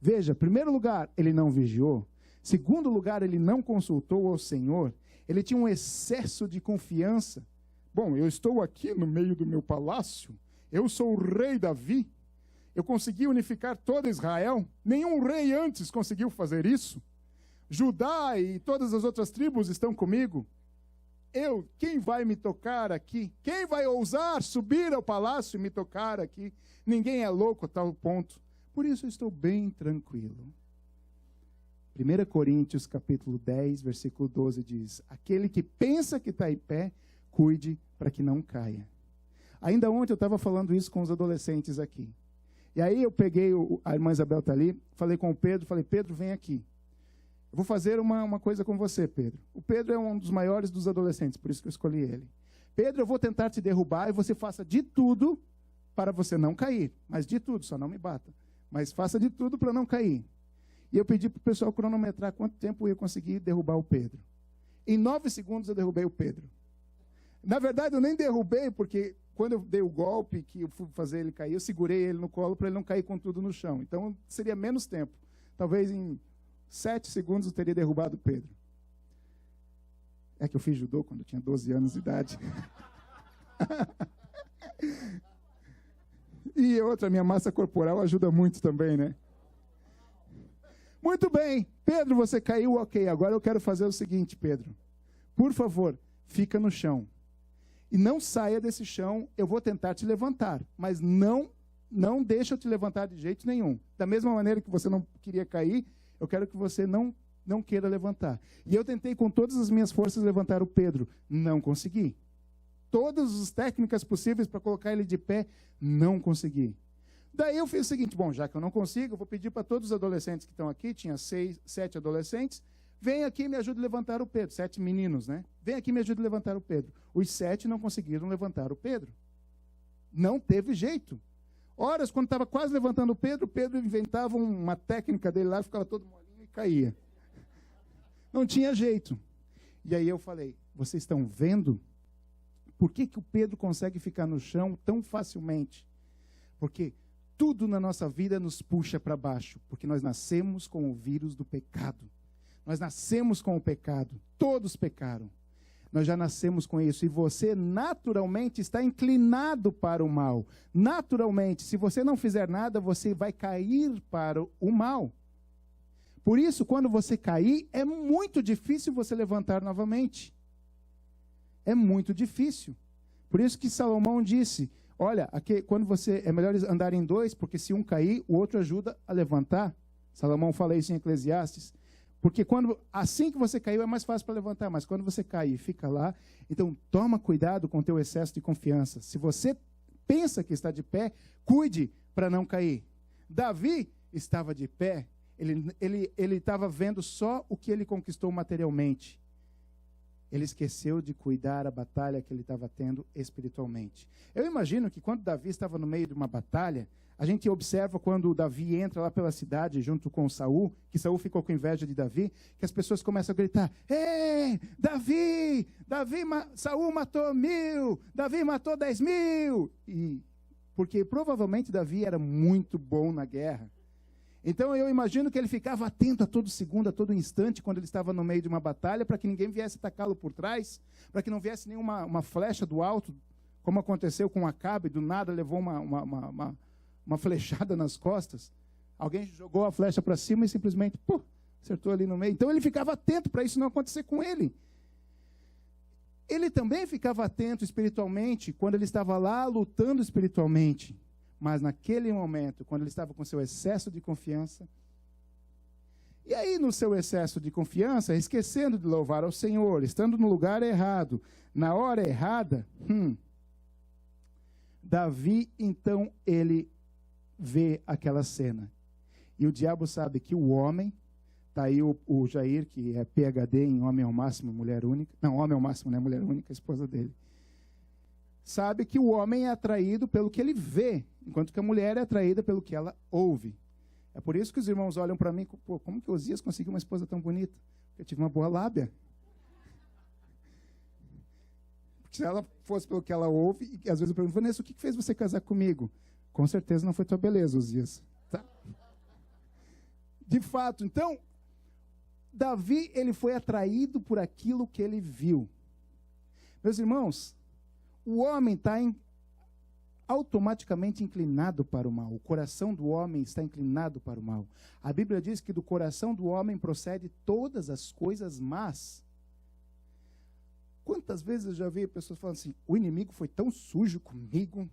Veja, primeiro lugar, ele não vigiou. Segundo lugar, ele não consultou ao Senhor. Ele tinha um excesso de confiança. Bom, eu estou aqui no meio do meu palácio. Eu sou o rei Davi. Eu consegui unificar todo Israel. Nenhum rei antes conseguiu fazer isso. Judá e todas as outras tribos estão comigo. Quem vai me tocar aqui? Quem vai ousar subir ao palácio e me tocar aqui? Ninguém é louco a tal ponto. Por isso eu estou bem tranquilo. 1 Coríntios capítulo 10, versículo 12 diz: aquele que pensa que está em pé, cuide para que não caia. Ainda ontem eu estava falando isso com os adolescentes aqui. E aí eu peguei, a irmã Isabel está ali, falei com o Pedro, falei, Pedro, vem aqui. Eu vou fazer uma coisa com você, Pedro. O Pedro é um dos maiores dos adolescentes, por isso que eu escolhi ele. Pedro, eu vou tentar te derrubar e você faça de tudo para você não cair. Mas de tudo, só não me bata. Mas faça de tudo para não cair. E eu pedi para o pessoal cronometrar quanto tempo eu ia conseguir derrubar o Pedro. Em 9 segundos eu derrubei o Pedro. Na verdade, eu nem derrubei, porque quando eu dei o golpe que eu fui fazer ele cair, eu segurei ele no colo para ele não cair com tudo no chão. Então, seria menos tempo. Talvez em 7 segundos eu teria derrubado o Pedro. É que eu fiz judô quando eu tinha 12 anos de idade. E outra, minha massa corporal ajuda muito também, né? Muito bem, Pedro, você caiu, ok. Agora eu quero fazer o seguinte, Pedro. Por favor, fica no chão. E não saia desse chão, eu vou tentar te levantar. Mas não deixa eu te levantar de jeito nenhum. Da mesma maneira que você não queria cair, eu quero que você não queira levantar. E eu tentei com todas as minhas forças levantar o Pedro. Não consegui. Todas as técnicas possíveis para colocar ele de pé, não consegui. Daí eu fiz o seguinte, bom, já que eu não consigo, eu vou pedir para todos os adolescentes que estão aqui, tinha 7 adolescentes, vem aqui e me ajude a levantar o Pedro. 7 meninos, né? Vem aqui e me ajude a levantar o Pedro. Os 7 não conseguiram levantar o Pedro. Não teve jeito. Horas, quando estava quase levantando o Pedro inventava uma técnica dele lá, ficava todo molinho e caía. Não tinha jeito. E aí eu falei, vocês estão vendo? Por que o Pedro consegue ficar no chão tão facilmente? Porque tudo na nossa vida nos puxa para baixo, porque nós nascemos com o vírus do pecado. Nós nascemos com o pecado. Todos pecaram. Nós já nascemos com isso. E você naturalmente está inclinado para o mal. Naturalmente, se você não fizer nada, você vai cair para o mal. Por isso, quando você cair, é muito difícil você levantar novamente. É muito difícil. Por isso que Salomão disse, olha, aqui, quando você é melhor andar em 2, porque se um cair, o outro ajuda a levantar. Salomão fala isso em Eclesiastes. Porque assim que você caiu, é mais fácil para levantar, mas quando você cai e fica lá, então toma cuidado com o teu excesso de confiança. Se você pensa que está de pé, cuide para não cair. Davi estava de pé, ele estava vendo só o que ele conquistou materialmente. Ele esqueceu de cuidar a batalha que ele estava tendo espiritualmente. Eu imagino que quando Davi estava no meio de uma batalha, a gente observa quando Davi entra lá pela cidade junto com Saul, que Saul ficou com inveja de Davi, que as pessoas começam a gritar, ei, Davi, Saul matou 1000, Davi matou 10.000. Porque provavelmente Davi era muito bom na guerra. Então eu imagino que ele ficava atento a todo segundo, a todo instante, quando ele estava no meio de uma batalha, para que ninguém viesse atacá-lo por trás, para que não viesse nenhuma flecha do alto, como aconteceu com Acabe, do nada levou uma flechada nas costas. Alguém jogou a flecha para cima e simplesmente, acertou ali no meio. Então ele ficava atento para isso não acontecer com ele. Ele também ficava atento espiritualmente quando ele estava lá lutando espiritualmente. Mas naquele momento, quando ele estava com seu excesso de confiança, e aí no seu excesso de confiança, esquecendo de louvar ao Senhor, estando no lugar errado, na hora errada, Davi, então, ele vê aquela cena. E o diabo sabe que o homem, está aí o Jair, que é PhD em homem ao máximo, mulher única, não, homem ao máximo, não é mulher única, a esposa dele, sabe que o homem é atraído pelo que ele vê, enquanto que a mulher é atraída pelo que ela ouve. É por isso que os irmãos olham para mim, como que Osias conseguiu uma esposa tão bonita? Eu tive uma boa lábia. Se ela fosse pelo que ela ouve, e às vezes eu pergunto, Vanessa, o que fez você casar comigo? Com certeza não foi tua beleza, Uzias. Tá? De fato, então, Davi, ele foi atraído por aquilo que ele viu. Meus irmãos, o homem está automaticamente inclinado para o mal. O coração do homem está inclinado para o mal. A Bíblia diz que do coração do homem procede todas as coisas más. Quantas vezes eu já vi pessoas falando assim, o inimigo foi tão sujo comigo,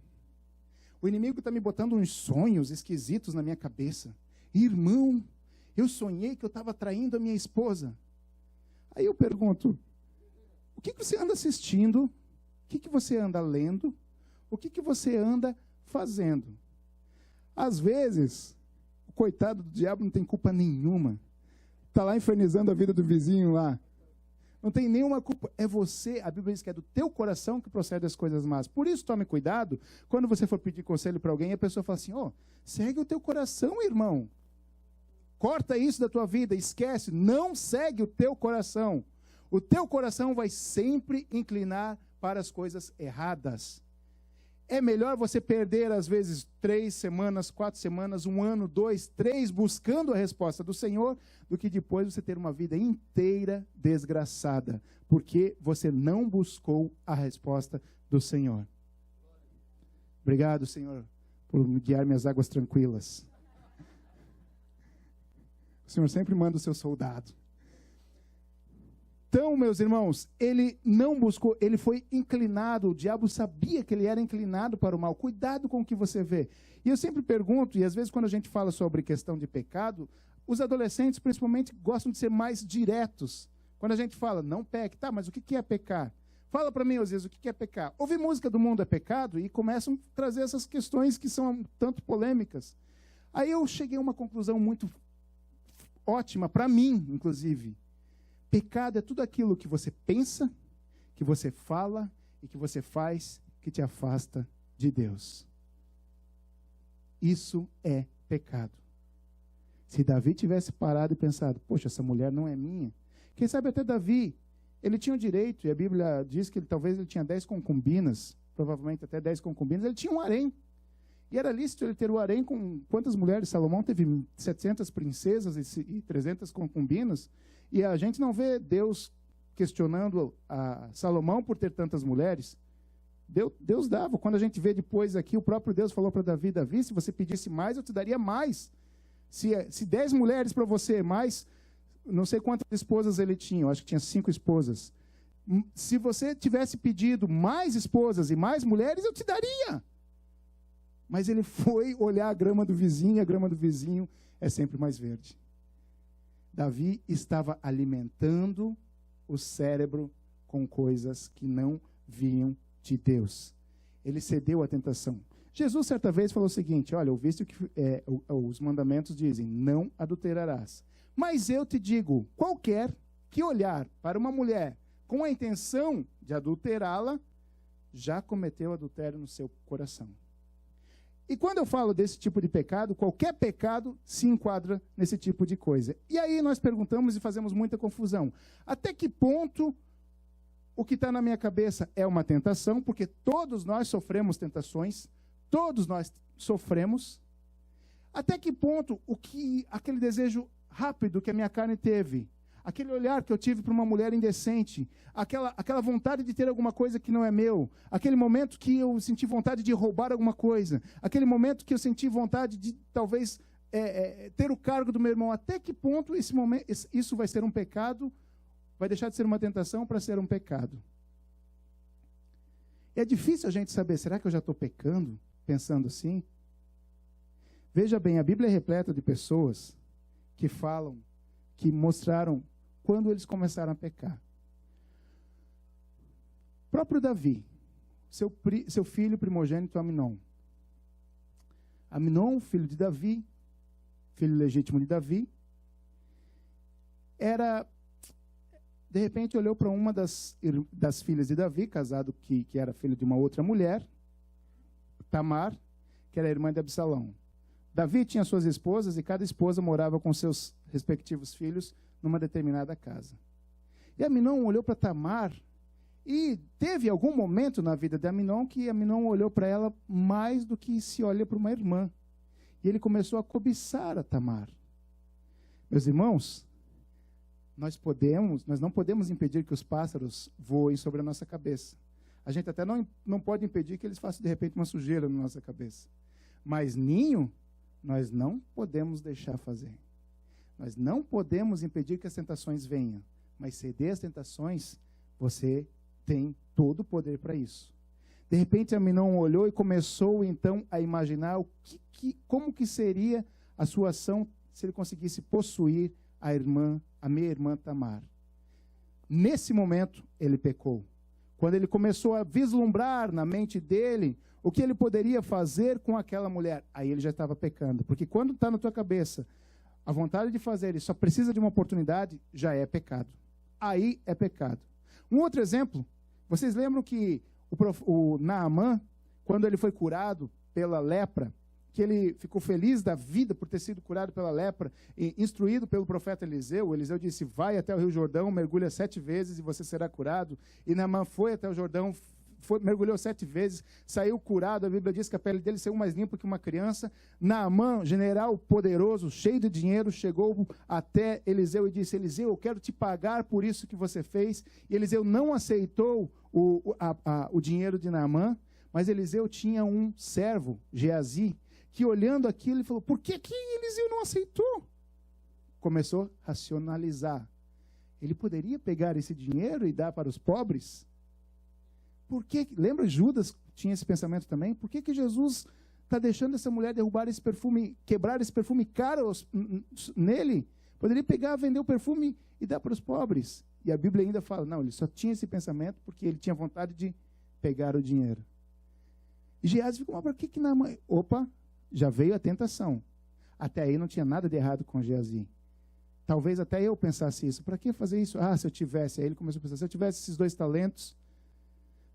o inimigo está me botando uns sonhos esquisitos na minha cabeça. Irmão, eu sonhei que eu estava traindo a minha esposa. Aí eu pergunto, o que você anda assistindo? O que você anda lendo? O que você anda fazendo? Às vezes, o coitado do diabo não tem culpa nenhuma. Está lá infernizando a vida do vizinho lá. Não tem nenhuma culpa. É você, a Bíblia diz que é do teu coração que procede as coisas más. Por isso, tome cuidado, quando você for pedir conselho para alguém, a pessoa fala assim, segue o teu coração, irmão. Corta isso da tua vida, esquece, não segue o teu coração. O teu coração vai sempre inclinar para as coisas erradas. É melhor você perder, às vezes, 3 semanas, 4 semanas, 1 ano, 2, 3, buscando a resposta do Senhor, do que depois você ter uma vida inteira desgraçada, porque você não buscou a resposta do Senhor. Obrigado, Senhor, por me guiar minhas águas tranquilas. O Senhor sempre manda o seu soldado. Então, meus irmãos, ele não buscou, ele foi inclinado, o diabo sabia que ele era inclinado para o mal. Cuidado com o que você vê. E eu sempre pergunto, e às vezes quando a gente fala sobre questão de pecado, os adolescentes principalmente gostam de ser mais diretos. Quando a gente fala, não peque, tá, mas o que é pecar? Fala para mim, às vezes, o que é pecar? Ouvir música do mundo é pecado? E começam a trazer essas questões que são tanto polêmicas. Aí eu cheguei a uma conclusão muito ótima, para mim, inclusive. Pecado é tudo aquilo que você pensa, que você fala e que você faz que te afasta de Deus. Isso é pecado. Se Davi tivesse parado e pensado, poxa, essa mulher não é minha. Quem sabe até Davi, ele tinha o direito, e a Bíblia diz que talvez ele tinha 10 concubinas, provavelmente até 10 concubinas, ele tinha um harém. E era lícito ele ter o harém com quantas mulheres? Salomão teve 700 princesas e 300 concubinas. E a gente não vê Deus questionando a Salomão por ter tantas mulheres. Deus dava. Quando a gente vê depois aqui, o próprio Deus falou para Davi, Davi, se você pedisse mais, eu te daria mais. Se 10 mulheres para você, mais, não sei quantas esposas ele tinha, eu acho que tinha 5 esposas. Se você tivesse pedido mais esposas e mais mulheres, eu te daria. Mas ele foi olhar a grama do vizinho, e a grama do vizinho é sempre mais verde. Davi estava alimentando o cérebro com coisas que não vinham de Deus. Ele cedeu à tentação. Jesus, certa vez, falou o seguinte, olha, ouviste que os mandamentos dizem, não adulterarás. Mas eu te digo, qualquer que olhar para uma mulher com a intenção de adulterá-la, já cometeu adultério no seu coração. E quando eu falo desse tipo de pecado, qualquer pecado se enquadra nesse tipo de coisa. E aí nós perguntamos e fazemos muita confusão. Até que ponto o que está na minha cabeça é uma tentação? Porque todos nós sofremos tentações, todos nós sofremos. Até que ponto aquele desejo rápido que a minha carne teve, aquele olhar que eu tive para uma mulher indecente, aquela vontade de ter alguma coisa que não é meu, aquele momento que eu senti vontade de roubar alguma coisa, aquele momento que eu senti vontade de talvez ter o cargo do meu irmão, até que ponto isso vai ser um pecado, vai deixar de ser uma tentação para ser um pecado? É difícil a gente saber, será que eu já estou pecando, pensando assim? Veja bem, a Bíblia é repleta de pessoas que falam, que mostraram quando eles começaram a pecar. O próprio Davi, seu filho primogênito Aminon. Aminon, filho de Davi, filho legítimo de Davi, de repente olhou para uma das filhas de Davi, casado que era filho de uma outra mulher, Tamar, que era irmã de Absalão. Davi tinha suas esposas e cada esposa morava com seus respectivos filhos numa determinada casa. E Aminon olhou para Tamar E teve algum momento na vida de Aminon que Aminon olhou para ela mais do que se olha para uma irmã. E ele começou a cobiçar a Tamar. Meus irmãos, nós não podemos impedir que os pássaros voem sobre a nossa cabeça. A gente até não pode impedir que eles façam, de repente, uma sujeira na nossa cabeça. Mas ninho, nós não podemos deixar fazer. Nós não podemos impedir que as tentações venham. Mas ceder às tentações, você tem todo o poder para isso. De repente, Aminon olhou e começou, então, a imaginar como que seria a sua ação se ele conseguisse possuir a minha irmã Tamar. Nesse momento, ele pecou. Quando ele começou a vislumbrar na mente dele o que ele poderia fazer com aquela mulher, aí ele já estava pecando. Porque quando está na tua cabeça a vontade de fazer e só precisa de uma oportunidade, já é pecado. Aí é pecado. Um outro exemplo, vocês lembram que o Naamã, quando ele foi curado pela lepra, que ele ficou feliz da vida por ter sido curado pela lepra, e instruído pelo profeta Eliseu. Eliseu disse, vai até o Rio Jordão, mergulha 7 vezes e você será curado. E Naamã foi até o Jordão, mergulhou 7 vezes, saiu curado. A Bíblia diz que a pele dele saiu mais limpa que uma criança. Naamã, general poderoso, cheio de dinheiro, chegou até Eliseu e disse, Eliseu, eu quero te pagar por isso que você fez. E Eliseu não aceitou o dinheiro de Naamã, mas Eliseu tinha um servo, Geazi, que olhando aquilo, ele falou, por que Eliseu não aceitou? Começou a racionalizar. Ele poderia pegar esse dinheiro e dar para os pobres? Lembra Judas tinha esse pensamento também? Por que Jesus está deixando essa mulher derrubar esse perfume, quebrar esse perfume caro nele? Poderia pegar, vender o perfume e dar para os pobres. E a Bíblia ainda fala, não, ele só tinha esse pensamento porque ele tinha vontade de pegar o dinheiro. E Geazi ficou, mas por que Naamã? Opa, já veio a tentação. Até aí não tinha nada de errado com Geazi. Talvez até eu pensasse isso. Para que fazer isso? Se eu tivesse. Aí ele começou a pensar, se eu tivesse esses 2 talentos,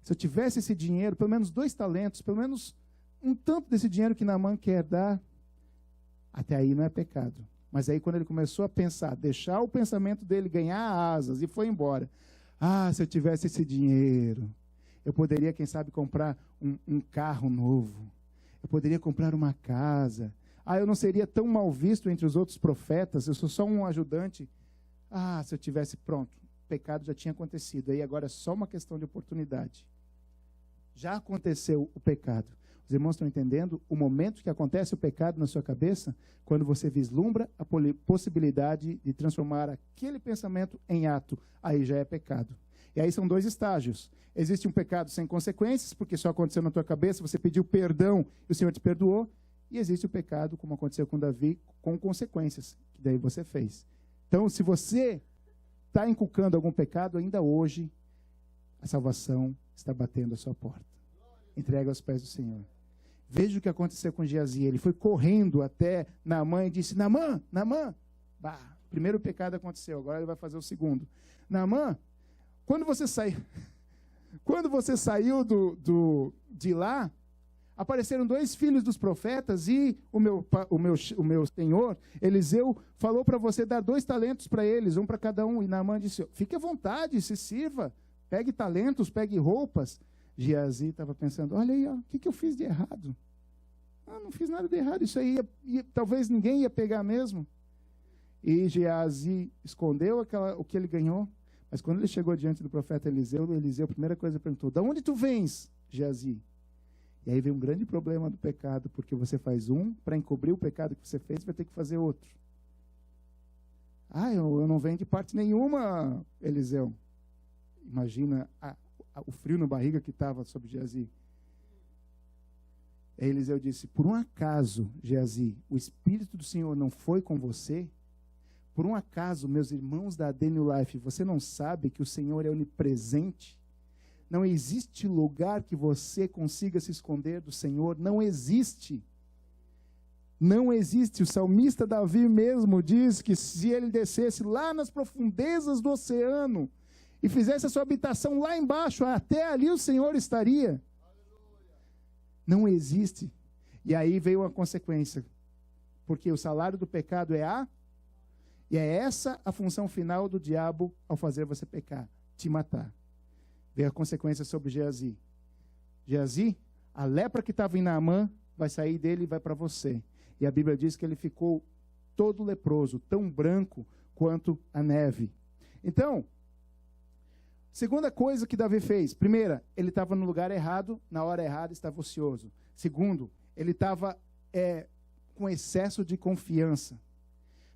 se eu tivesse esse dinheiro, pelo menos 2 talentos, pelo menos um tanto desse dinheiro que Naamã quer dar, até aí não é pecado. Mas aí quando ele começou a pensar, deixar o pensamento dele ganhar asas e foi embora. Se eu tivesse esse dinheiro, eu poderia, quem sabe, comprar um carro novo. Eu poderia comprar uma casa. Eu não seria tão mal visto entre os outros profetas. Eu sou só um ajudante. Se eu tivesse pronto. O pecado já tinha acontecido. Aí agora é só uma questão de oportunidade. Já aconteceu o pecado. Os irmãos estão entendendo o momento que acontece o pecado na sua cabeça? Quando você vislumbra a possibilidade de transformar aquele pensamento em ato. Aí já é pecado. E aí são 2 estágios. Existe um pecado sem consequências, porque só aconteceu na tua cabeça, você pediu perdão e o Senhor te perdoou. E existe o pecado, como aconteceu com Davi, com consequências, que daí você fez. Então, se você está inculcando algum pecado, ainda hoje, a salvação está batendo a sua porta. Entrega aos pés do Senhor. Veja o que aconteceu com Geazi. Ele foi correndo até Naamã e disse, Naamã, primeiro pecado aconteceu, agora ele vai fazer o segundo. Naamã, quando você saiu de lá, apareceram 2 filhos dos profetas e o meu senhor, Eliseu, falou para você dar 2 talentos para eles, um para cada um. E Naamã disse, fique à vontade, se sirva, pegue talentos, pegue roupas. Geazi estava pensando, olha aí, o que eu fiz de errado? Não fiz nada de errado, isso aí talvez ninguém ia pegar mesmo. E Geazi escondeu o que ele ganhou. Mas quando ele chegou diante do profeta Eliseu, a primeira coisa perguntou, de onde tu vens, Geazi? E aí vem um grande problema do pecado, porque você faz para encobrir o pecado que você fez, vai ter que fazer outro. Eu não venho de parte nenhuma, Eliseu. Imagina o frio na barriga que estava sobre Geazi. Aí Eliseu disse, por um acaso, Geazi, o Espírito do Senhor não foi com você? Por um acaso, meus irmãos da AD New Life, você não sabe que o Senhor é onipresente? Não existe lugar que você consiga se esconder do Senhor. Não existe. Não existe. O salmista Davi mesmo diz que se ele descesse lá nas profundezas do oceano e fizesse a sua habitação lá embaixo, até ali o Senhor estaria. Não existe. E aí veio a consequência. Porque o salário do pecado e é essa a função final do diabo ao fazer você pecar, te matar. veio a consequência sobre Geazi. Geazi, a lepra que estava em Naamã, vai sair dele e vai para você. E a Bíblia diz que ele ficou todo leproso, tão branco quanto a neve. Então, segunda coisa que Davi fez. Primeira, ele estava no lugar errado, na hora errada, estava ocioso. Segundo, ele estava com excesso de confiança.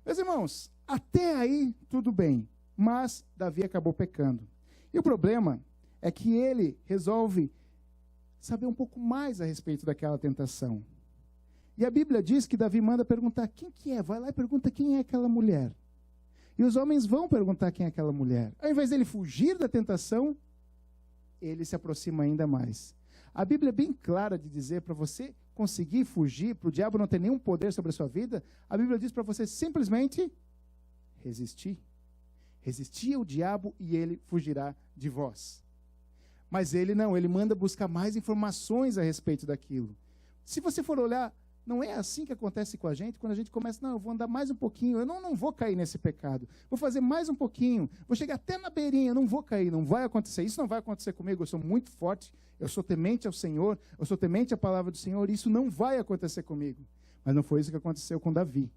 Meus irmãos, até aí tudo bem, mas Davi acabou pecando. E o problema é que ele resolve saber um pouco mais a respeito daquela tentação. E a Bíblia diz que Davi manda perguntar quem que é. Vai lá e pergunta quem é aquela mulher. E os homens vão perguntar quem é aquela mulher. Ao invés dele fugir da tentação, ele se aproxima ainda mais. A Bíblia é bem clara de dizer para você conseguir fugir, para o diabo não ter nenhum poder sobre a sua vida, a Bíblia diz para você simplesmente resistir. Resistir ao diabo e ele fugirá de vós. Mas ele não, ele manda buscar mais informações a respeito daquilo. Se você for olhar, não é assim que acontece com a gente, quando a gente começa, não, eu vou andar mais um pouquinho, eu não vou cair nesse pecado, vou fazer mais um pouquinho, vou chegar até na beirinha, eu não vou cair, não vai acontecer, isso não vai acontecer comigo, eu sou muito forte, eu sou temente ao Senhor, eu sou temente à palavra do Senhor, isso não vai acontecer comigo. Mas não foi isso que aconteceu com Davi.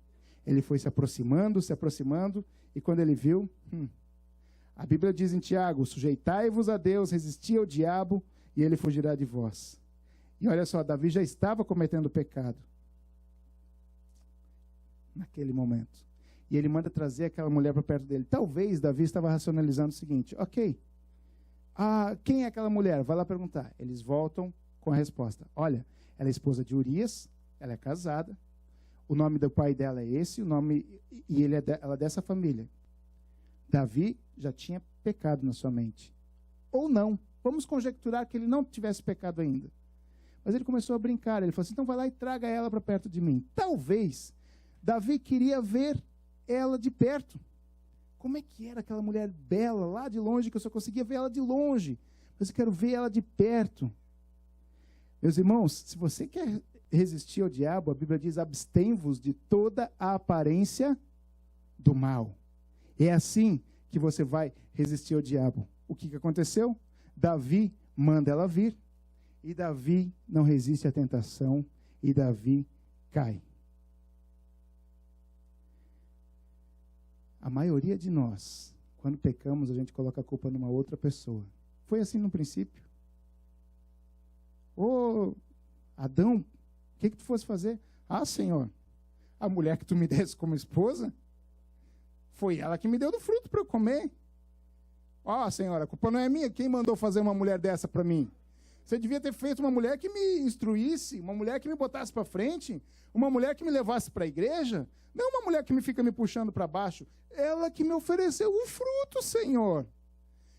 Ele foi se aproximando, e quando ele viu, a Bíblia diz em Tiago, sujeitai-vos a Deus, resisti ao diabo, e ele fugirá de vós. E olha só, Davi já estava cometendo pecado naquele momento. E ele manda trazer aquela mulher para perto dele. Talvez Davi estava racionalizando o seguinte, ok, quem é aquela mulher? Vai lá perguntar. Eles voltam com a resposta. Olha, ela é esposa de Urias, ela é casada, o nome do pai dela é esse, e ela é dessa família. Davi já tinha pecado na sua mente. Ou não. Vamos conjecturar que ele não tivesse pecado ainda. Mas ele começou a brincar. Ele falou assim, então vai lá e traga ela para perto de mim. Talvez Davi queria ver ela de perto. Como é que era aquela mulher bela lá de longe, que eu só conseguia ver ela de longe. Mas eu quero ver ela de perto. Meus irmãos, se você quer resistir ao diabo, a Bíblia diz, abstém-vos de toda a aparência do mal. É assim que você vai resistir ao diabo. O que aconteceu? Davi manda ela vir, e Davi não resiste à tentação, e Davi cai. A maioria de nós, quando pecamos, a gente coloca a culpa numa outra pessoa. Foi assim no princípio. Ô, Adão, o que tu fosse fazer? Ah, Senhor, a mulher que tu me desse como esposa, foi ela que me deu do fruto para eu comer. Ó, Senhora, a culpa não é minha. Quem mandou fazer uma mulher dessa para mim? Você devia ter feito uma mulher que me instruísse, uma mulher que me botasse para frente, uma mulher que me levasse para a igreja, não uma mulher que me fica me puxando para baixo. Ela que me ofereceu o fruto, Senhor.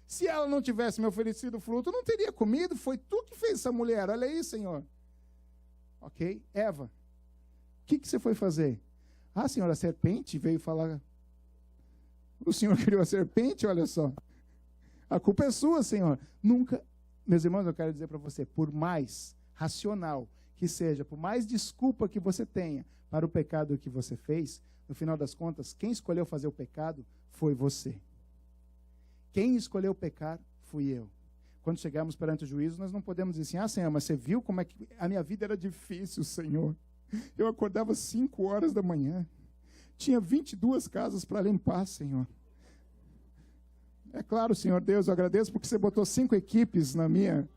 Se ela não tivesse me oferecido o fruto, eu não teria comido. Foi tu que fez essa mulher. Olha aí, Senhor. Ok? Eva, o que você foi fazer? Ah, Senhora, a serpente veio falar. O Senhor criou a serpente, olha só. A culpa é sua, Senhor. Nunca, meus irmãos, eu quero dizer para você, por mais racional que seja, por mais desculpa que você tenha para o pecado que você fez, no final das contas, quem escolheu fazer o pecado foi você. Quem escolheu pecar fui eu. Quando chegarmos perante o juízo, nós não podemos dizer assim, ah, Senhor, mas você viu como é que a minha vida era difícil, Senhor. Eu acordava 5 horas da manhã. Tinha 22 casas para limpar, Senhor. É claro, Senhor Deus, eu agradeço porque você botou 5 equipes na minha.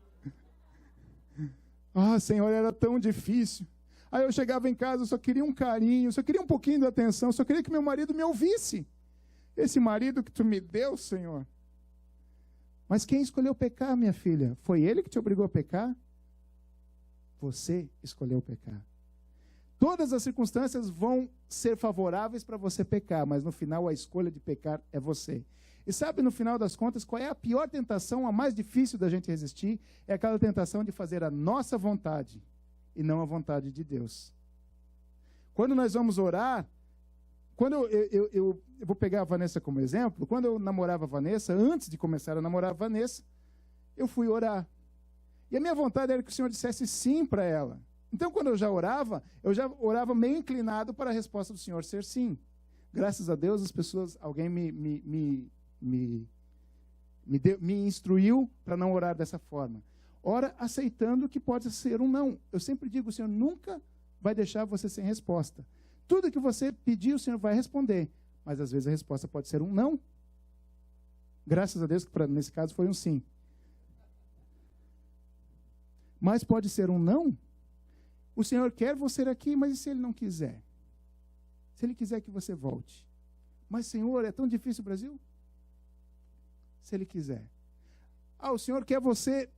Ah, Senhor, era tão difícil. Aí eu chegava em casa, eu só queria um carinho, só queria um pouquinho de atenção, só queria que meu marido me ouvisse. Esse marido que tu me deu, Senhor. Mas quem escolheu pecar, minha filha? Foi ele que te obrigou a pecar? Você escolheu pecar. Todas as circunstâncias vão ser favoráveis para você pecar, mas no final a escolha de pecar é você. E sabe, no final das contas, qual é a pior tentação, a mais difícil da gente resistir? É aquela tentação de fazer a nossa vontade e não a vontade de Deus. Quando nós vamos orar, quando eu vou pegar a Vanessa como exemplo, quando eu namorava a Vanessa, antes de começar a namorar a Vanessa, eu fui orar. E a minha vontade era que o Senhor dissesse sim para ela. Então, quando eu já orava meio inclinado para a resposta do Senhor ser sim. Graças a Deus, as pessoas, alguém me me instruiu para não orar dessa forma. Ora aceitando que pode ser um não. Eu sempre digo, o Senhor nunca vai deixar você sem resposta. Tudo que você pedir, o Senhor vai responder. Mas às vezes a resposta pode ser um não. Graças a Deus que nesse caso foi um sim. Mas pode ser um não. O Senhor quer você aqui, mas e se Ele não quiser? Se Ele quiser que você volte. Mas, Senhor, é tão difícil o Brasil? Se Ele quiser. O Senhor quer você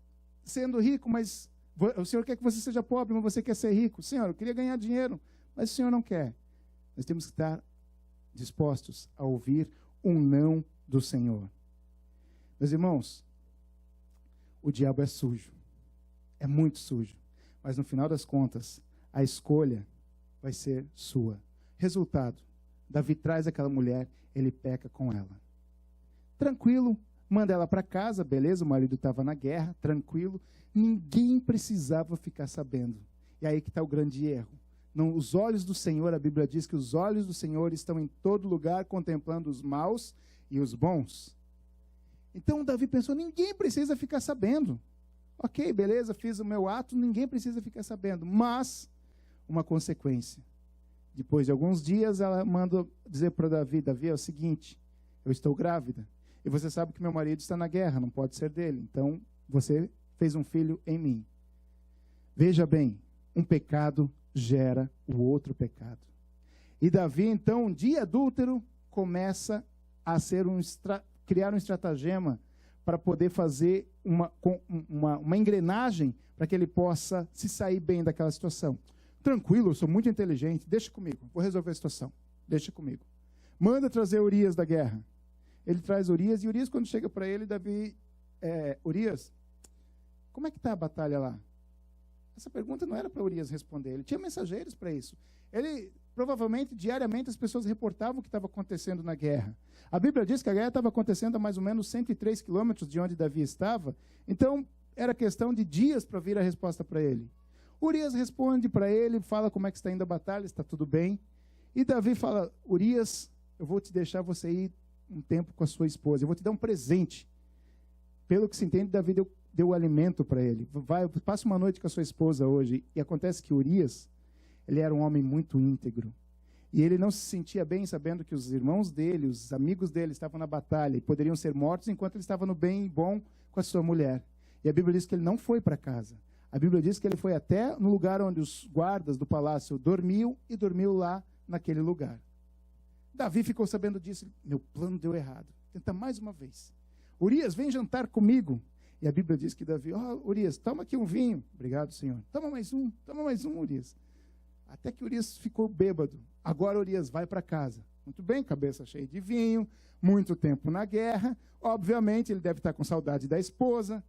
sendo rico, mas o Senhor quer que você seja pobre, mas você quer ser rico. Senhor, eu queria ganhar dinheiro, mas o Senhor não quer. Nós temos que estar dispostos a ouvir um não do Senhor. Meus irmãos, o diabo é sujo. É muito sujo. Mas no final das contas, a escolha vai ser sua. Resultado, Davi traz aquela mulher, ele peca com ela. Tranquilo, manda ela para casa, beleza, o marido estava na guerra, tranquilo. Ninguém precisava ficar sabendo. E aí que está o grande erro. Não, os olhos do Senhor, a Bíblia diz que os olhos do Senhor estão em todo lugar, contemplando os maus e os bons. Então Davi pensou, ninguém precisa ficar sabendo. Ok, beleza, fiz o meu ato, ninguém precisa ficar sabendo. Mas, uma consequência. Depois de alguns dias, ela manda dizer para Davi, Davi, é o seguinte, eu estou grávida. E você sabe que meu marido está na guerra, não pode ser dele. Então, você fez um filho em mim. Veja bem, um pecado gera o outro pecado. E Davi, então, de adúltero, começa a criar um estratagema para poder fazer uma engrenagem para que ele possa se sair bem daquela situação. Tranquilo, eu sou muito inteligente, deixa comigo, vou resolver a situação, deixa comigo. Manda trazer Urias da guerra. Ele traz Urias, e Urias, quando chega para ele, Davi, Urias, como é que está a batalha lá? Essa pergunta não era para Urias responder, ele tinha mensageiros para isso. Ele, provavelmente, diariamente, as pessoas reportavam o que estava acontecendo na guerra. A Bíblia diz que a guerra estava acontecendo a mais ou menos 103 quilômetros de onde Davi estava, então era questão de dias para vir a resposta para ele. Urias responde para ele, fala como é que está indo a batalha, está tudo bem. E Davi fala, Urias, eu vou te deixar você ir um tempo com a sua esposa, eu vou te dar um presente. Pelo que se entende, Davi deu alimento para ele. Passa uma noite com a sua esposa hoje. E acontece que Urias, ele era um homem muito íntegro. E ele não se sentia bem sabendo que os irmãos dele, os amigos dele estavam na batalha e poderiam ser mortos enquanto ele estava no bem e bom com a sua mulher. E a Bíblia diz que ele não foi para casa. A Bíblia diz que ele foi até no lugar onde os guardas do palácio dormiam e dormiu lá naquele lugar. Davi ficou sabendo disso. Meu plano deu errado. Tenta mais uma vez. Urias, vem jantar comigo. E a Bíblia diz que Davi, Urias, toma aqui um vinho. Obrigado, Senhor. Toma mais um, Urias. Até que Urias ficou bêbado. Agora Urias vai para casa. Muito bem, cabeça cheia de vinho, muito tempo na guerra. Obviamente, ele deve estar com saudade da esposa,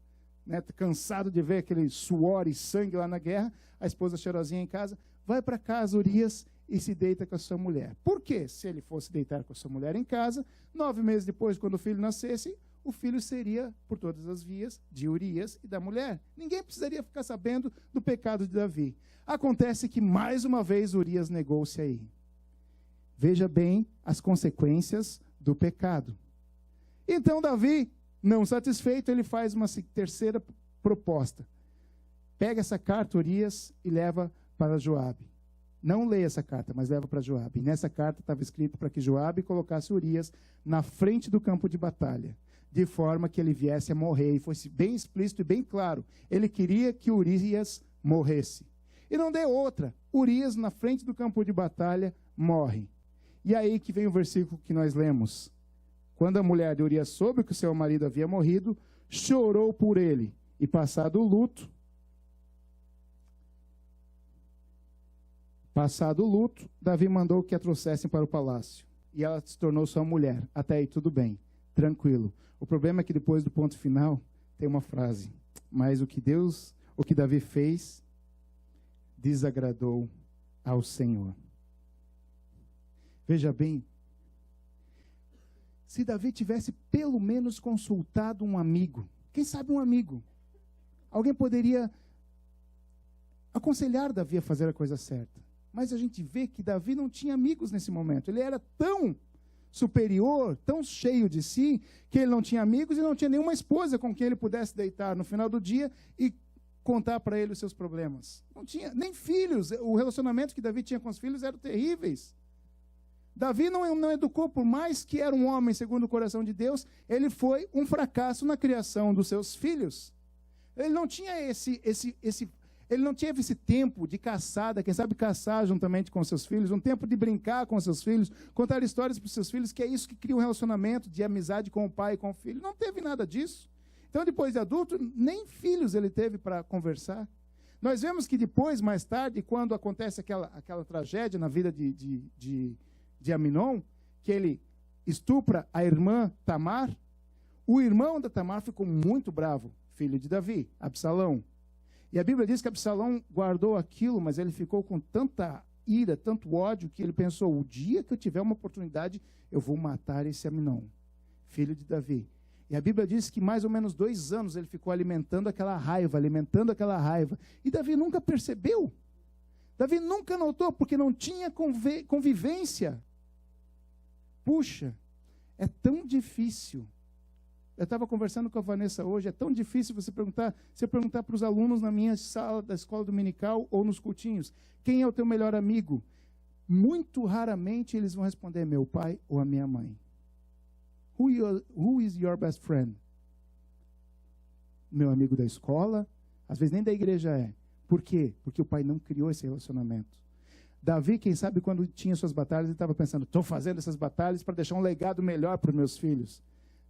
né, cansado de ver aquele suor e sangue lá na guerra. A esposa cheirosinha em casa. Vai para casa, Urias, e se deita com a sua mulher. Por quê? Se ele fosse deitar com a sua mulher em casa, 9 meses depois, quando o filho nascesse, o filho seria, por todas as vias, de Urias e da mulher. Ninguém precisaria ficar sabendo do pecado de Davi. Acontece que, mais uma vez, Urias negou-se a ir. Veja bem as consequências do pecado. Então, Davi, não satisfeito, ele faz uma terceira proposta. Pega essa carta, Urias, e leva para Joabe. Não leia essa carta, mas leva para Joabe. E nessa carta estava escrito para que Joabe colocasse Urias na frente do campo de batalha, de forma que ele viesse a morrer. E fosse bem explícito e bem claro. Ele queria que Urias morresse. E não deu outra. Urias, na frente do campo de batalha, morre. E aí que vem o versículo que nós lemos. Quando a mulher de Urias soube que o seu marido havia morrido, chorou por ele. E passado o luto, Davi mandou que a trouxessem para o palácio. E ela se tornou sua mulher. Até aí tudo bem, tranquilo. O problema é que depois do ponto final, tem uma frase. Mas o que Davi fez, desagradou ao Senhor. Veja bem, se Davi tivesse pelo menos consultado um amigo, quem sabe um amigo, alguém poderia aconselhar Davi a fazer a coisa certa. Mas a gente vê que Davi não tinha amigos nesse momento. Ele era tão superior, tão cheio de si, que ele não tinha amigos e não tinha nenhuma esposa com quem ele pudesse deitar no final do dia e contar para ele os seus problemas. Não tinha nem filhos. O relacionamento que Davi tinha com os filhos eram terríveis. Davi não educou, por mais que era um homem segundo o coração de Deus, ele foi um fracasso na criação dos seus filhos. Ele não tinha ele não teve esse tempo de caçada, quem sabe caçar juntamente com seus filhos, um tempo de brincar com seus filhos, contar histórias para os seus filhos, que é isso que cria um relacionamento de amizade com o pai e com o filho. Não teve nada disso. Então, depois de adulto, nem filhos ele teve para conversar. Nós vemos que depois, mais tarde, quando acontece aquela tragédia na vida de Aminon, que ele estupra a irmã Tamar, o irmão da Tamar ficou muito bravo, filho de Davi, Absalão. E a Bíblia diz que Absalão guardou aquilo, mas ele ficou com tanta ira, tanto ódio, que ele pensou, o dia que eu tiver uma oportunidade, eu vou matar esse Aminon, filho de Davi. E a Bíblia diz que mais ou menos 2 anos ele ficou alimentando aquela raiva. E Davi nunca percebeu. Davi nunca notou, porque não tinha convivência. Puxa, é tão difícil. Eu estava conversando com a Vanessa hoje, é tão difícil se eu perguntar para os alunos na minha sala da escola dominical ou nos cultinhos, quem é o teu melhor amigo? Muito raramente eles vão responder, meu pai ou a minha mãe. Who is your best friend? Meu amigo da escola, às vezes nem da igreja é. Por quê? Porque o pai não criou esse relacionamento. Davi, quem sabe, quando tinha suas batalhas, ele estava pensando, estou fazendo essas batalhas para deixar um legado melhor para os meus filhos.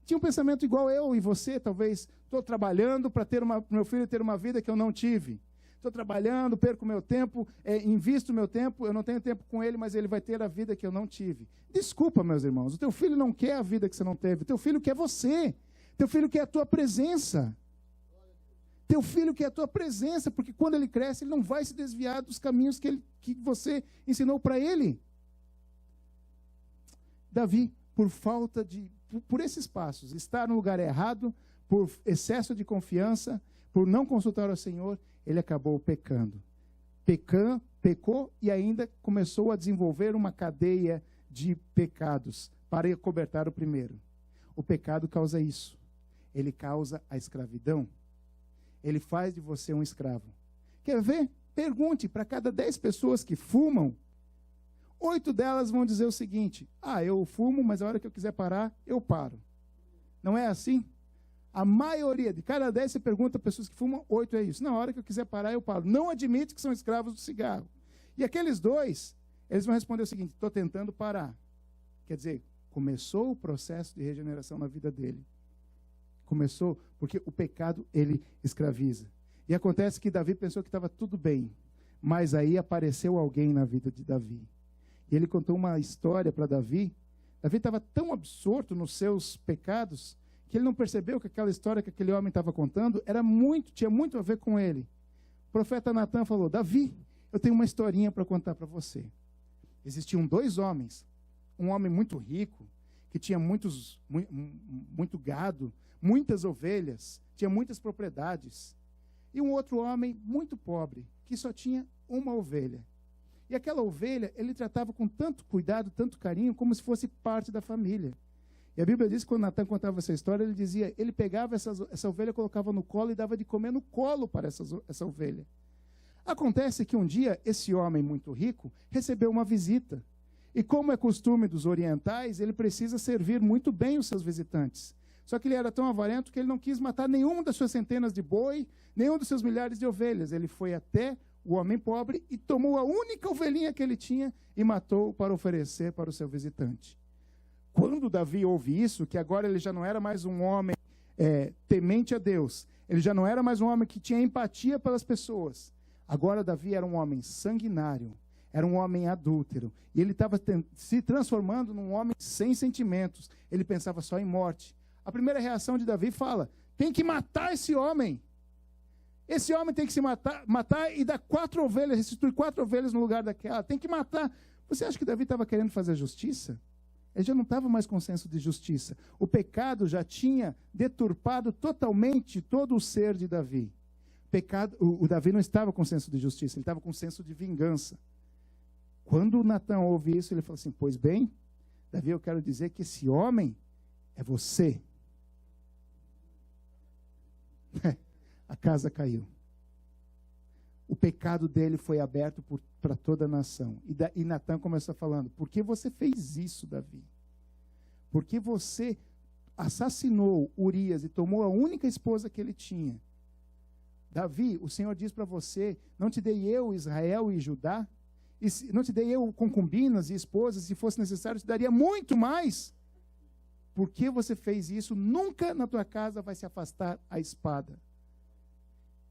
Tinha um pensamento igual eu e você, talvez, estou trabalhando para meu filho ter uma vida que eu não tive. Estou trabalhando, perco meu tempo, invisto meu tempo, eu não tenho tempo com ele, mas ele vai ter a vida que eu não tive. Desculpa, meus irmãos, o teu filho não quer a vida que você não teve, o teu filho quer você, teu filho quer a tua presença. Teu filho quer a tua presença, porque quando ele cresce, ele não vai se desviar dos caminhos que você ensinou para ele. Davi, por esses passos, estar no lugar errado, por excesso de confiança, por não consultar ao Senhor, ele acabou pecando. Pecou e ainda começou a desenvolver uma cadeia de pecados para acobertar o primeiro. O pecado causa isso. Ele causa a escravidão. Ele faz de você um escravo. Quer ver? Pergunte para cada 10 pessoas que fumam, 8 delas vão dizer o seguinte, eu fumo, mas a hora que eu quiser parar, eu paro. Não é assim? A maioria, de cada 10 você pergunta a pessoas que fumam, 8 é isso. Na hora que eu quiser parar, eu paro. Não admite que são escravos do cigarro. E aqueles 2, eles vão responder o seguinte, estou tentando parar. Quer dizer, começou o processo de regeneração na vida dele. Começou porque o pecado, ele escraviza. E acontece que Davi pensou que estava tudo bem. Mas aí apareceu alguém na vida de Davi. E ele contou uma história para Davi. Davi estava tão absorto nos seus pecados que ele não percebeu que aquela história que aquele homem estava contando tinha muito a ver com ele. O profeta Natan falou, Davi, eu tenho uma historinha para contar para você. Existiam 2 homens, um homem muito rico, que tinha muito gado, muitas ovelhas, tinha muitas propriedades, e um outro homem muito pobre, que só tinha uma ovelha. E aquela ovelha, ele tratava com tanto cuidado, tanto carinho, como se fosse parte da família. E a Bíblia diz que quando Natan contava essa história, ele dizia, ele pegava essa ovelha, colocava no colo e dava de comer no colo para essa ovelha. Acontece que um dia, esse homem muito rico recebeu uma visita. E como é costume dos orientais, ele precisa servir muito bem os seus visitantes. Só que ele era tão avarento que ele não quis matar nenhuma das suas centenas de boi, nenhum dos seus milhares de ovelhas. Ele foi até o homem pobre e tomou a única ovelhinha que ele tinha e matou para oferecer para o seu visitante. Quando Davi ouve isso, que agora ele já não era mais um homem temente a Deus, ele já não era mais um homem que tinha empatia pelas pessoas. Agora Davi era um homem sanguinário, era um homem adúltero, e ele estava se transformando num homem sem sentimentos. Ele pensava só em morte. A primeira reação de Davi fala, tem que matar esse homem. Esse homem tem que se matar e dar 4 ovelhas, restituir 4 ovelhas no lugar daquela. Tem que matar. Você acha que Davi estava querendo fazer justiça? Ele já não estava mais com senso de justiça. O pecado já tinha deturpado totalmente todo o ser de Davi. O Davi não estava com senso de justiça, ele estava com senso de vingança. Quando Natan ouve isso, ele fala assim, pois bem, Davi, eu quero dizer que esse homem é você. A casa caiu. O pecado dele foi aberto para toda a nação. E Natã começou falando, por que você fez isso, Davi? Por que você assassinou Urias e tomou a única esposa que ele tinha? Davi, o Senhor diz para você, não te dei eu, Israel e Judá? E não te dei eu concubinas e esposas? Se fosse necessário, te daria muito mais. Por que você fez isso? Nunca na tua casa vai se afastar a espada.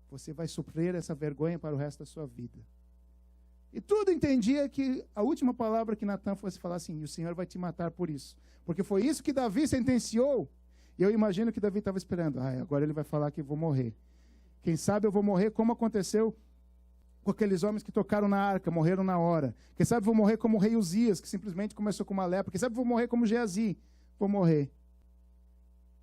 Você vai sofrer essa vergonha para o resto da sua vida. E tudo entendia que a última palavra que Natã fosse falar assim, e o Senhor vai te matar por isso. Porque foi isso que Davi sentenciou. E eu imagino que Davi estava esperando. Agora ele vai falar que eu vou morrer. Quem sabe eu vou morrer como aconteceu com aqueles homens que tocaram na arca, morreram na hora. Quem sabe eu vou morrer como o rei Uzias, que simplesmente começou com uma lepra. Quem sabe eu vou morrer como Geazi. Vou morrer.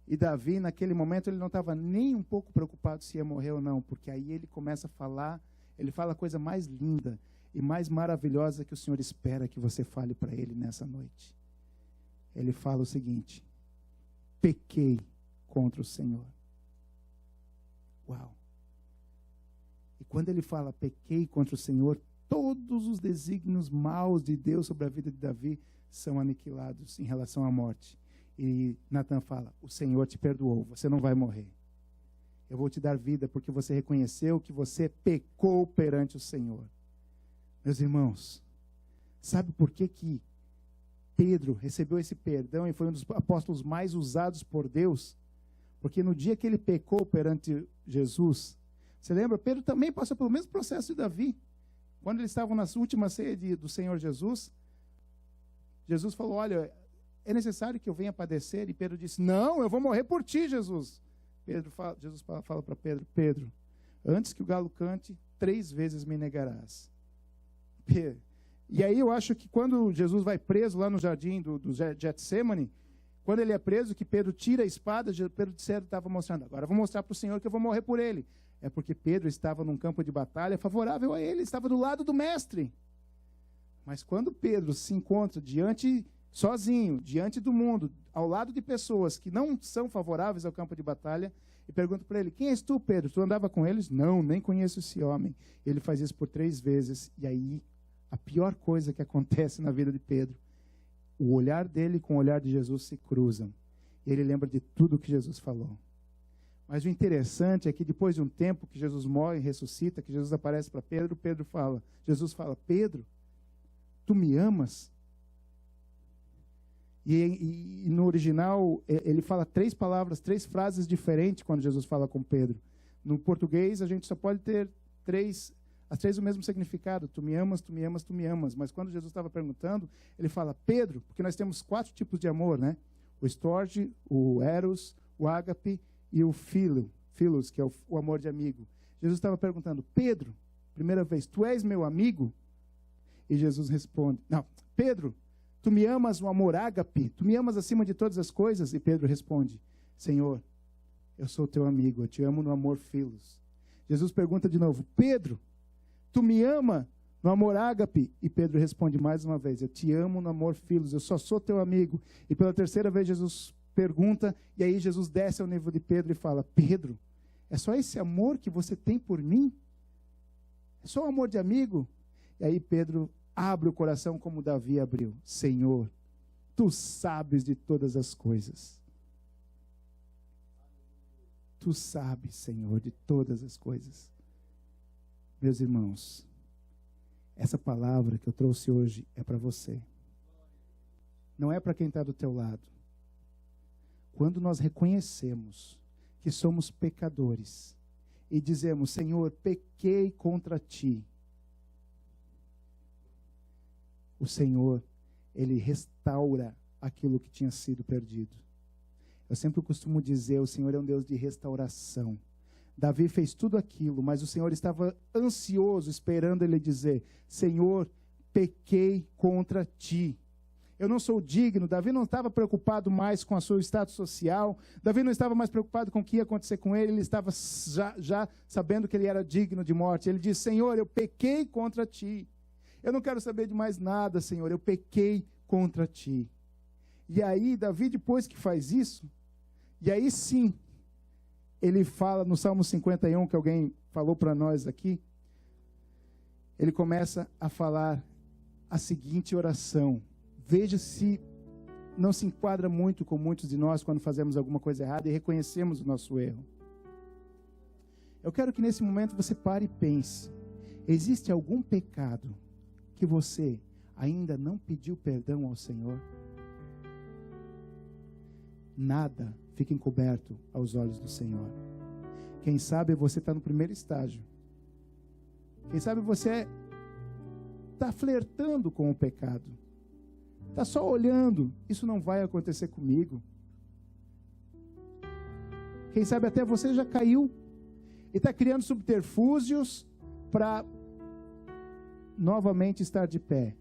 E Davi, naquele momento, ele não estava nem um pouco preocupado se ia morrer ou não, porque aí ele começa a falar, ele fala a coisa mais linda e mais maravilhosa que o Senhor espera que você fale para ele nessa noite. Ele fala o seguinte, pequei contra o Senhor. Uau! E quando ele fala pequei contra o Senhor, todos os desígnios maus de Deus sobre a vida de Davi são aniquilados em relação à morte. E Natã fala, o Senhor te perdoou, você não vai morrer. Eu vou te dar vida porque você reconheceu que você pecou perante o Senhor. Meus irmãos, sabe por que Pedro recebeu esse perdão e foi um dos apóstolos mais usados por Deus? Porque no dia que ele pecou perante Jesus, você lembra? Pedro também passou pelo mesmo processo de Davi. Quando eles estavam na última ceia do Senhor Jesus, Jesus falou, olha, é necessário que eu venha padecer? E Pedro disse, não, eu vou morrer por ti, Jesus. Jesus fala para Pedro, Pedro, antes que o galo cante, 3 vezes me negarás. E aí eu acho que quando Jesus vai preso lá no jardim do Getsêmani, quando ele é preso, que Pedro tira a espada, Pedro estava mostrando, agora eu vou mostrar para o Senhor que eu vou morrer por ele. É porque Pedro estava num campo de batalha favorável a ele, estava do lado do mestre. Mas quando Pedro se encontra sozinho, diante do mundo, ao lado de pessoas que não são favoráveis ao campo de batalha, e pergunta para ele, quem és tu, Pedro? Tu andava com eles? Não, nem conheço esse homem. Ele faz isso por 3 vezes, e aí a pior coisa que acontece na vida de Pedro, o olhar dele com o olhar de Jesus se cruzam. E ele lembra de tudo que Jesus falou. Mas o interessante é que depois de um tempo que Jesus morre e ressuscita, que Jesus aparece para Pedro, Jesus fala, Pedro, tu me amas? E no original, ele fala 3 palavras, 3 frases diferentes quando Jesus fala com Pedro. No português, a gente só pode ter as 3 o mesmo significado. Tu me amas, tu me amas, tu me amas. Mas quando Jesus estava perguntando, ele fala, Pedro, porque nós temos 4 tipos de amor, né? O storge, o eros, o ágape e o philos, que é o amor de amigo. Jesus estava perguntando, Pedro, primeira vez, tu és meu amigo? E Jesus responde, não, Pedro, tu me amas o amor ágape? Tu me amas acima de todas as coisas? E Pedro responde, Senhor, eu sou teu amigo, eu te amo no amor philos. Jesus pergunta de novo, Pedro, tu me ama no amor ágape? E Pedro responde mais uma vez, eu te amo no amor philos, eu só sou teu amigo. E pela 3ª vez Jesus pergunta, e aí Jesus desce ao nível de Pedro e fala, Pedro, é só esse amor que você tem por mim? É só um amor de amigo? E aí Pedro abre o coração como Davi abriu. Senhor, tu sabes de todas as coisas. Tu sabes, Senhor, de todas as coisas. Meus irmãos, essa palavra que eu trouxe hoje é para você. Não é para quem está do teu lado. Quando nós reconhecemos que somos pecadores e dizemos, Senhor, pequei contra ti, o Senhor, Ele restaura aquilo que tinha sido perdido. Eu sempre costumo dizer, o Senhor é um Deus de restauração. Davi fez tudo aquilo, mas o Senhor estava ansioso, esperando Ele dizer, Senhor, pequei contra ti. Eu não sou digno. Davi não estava preocupado mais com o seu status social. Davi não estava mais preocupado com o que ia acontecer com ele. Ele estava já sabendo que ele era digno de morte. Ele disse, Senhor, eu pequei contra ti. Eu não quero saber de mais nada, Senhor. Eu pequei contra ti. E aí, Davi, depois que faz isso, e aí sim, ele fala no Salmo 51, que alguém falou para nós aqui, ele começa a falar a seguinte oração. Veja se não se enquadra muito com muitos de nós quando fazemos alguma coisa errada e reconhecemos o nosso erro. Eu quero que nesse momento você pare e pense. Existe algum pecado que você ainda não pediu perdão ao Senhor? Nada fica encoberto aos olhos do Senhor. Quem sabe você está no primeiro estágio. Quem sabe você está flertando com o pecado. Está só olhando. Isso não vai acontecer comigo. Quem sabe até você já caiu e está criando subterfúgios para novamente estar de pé.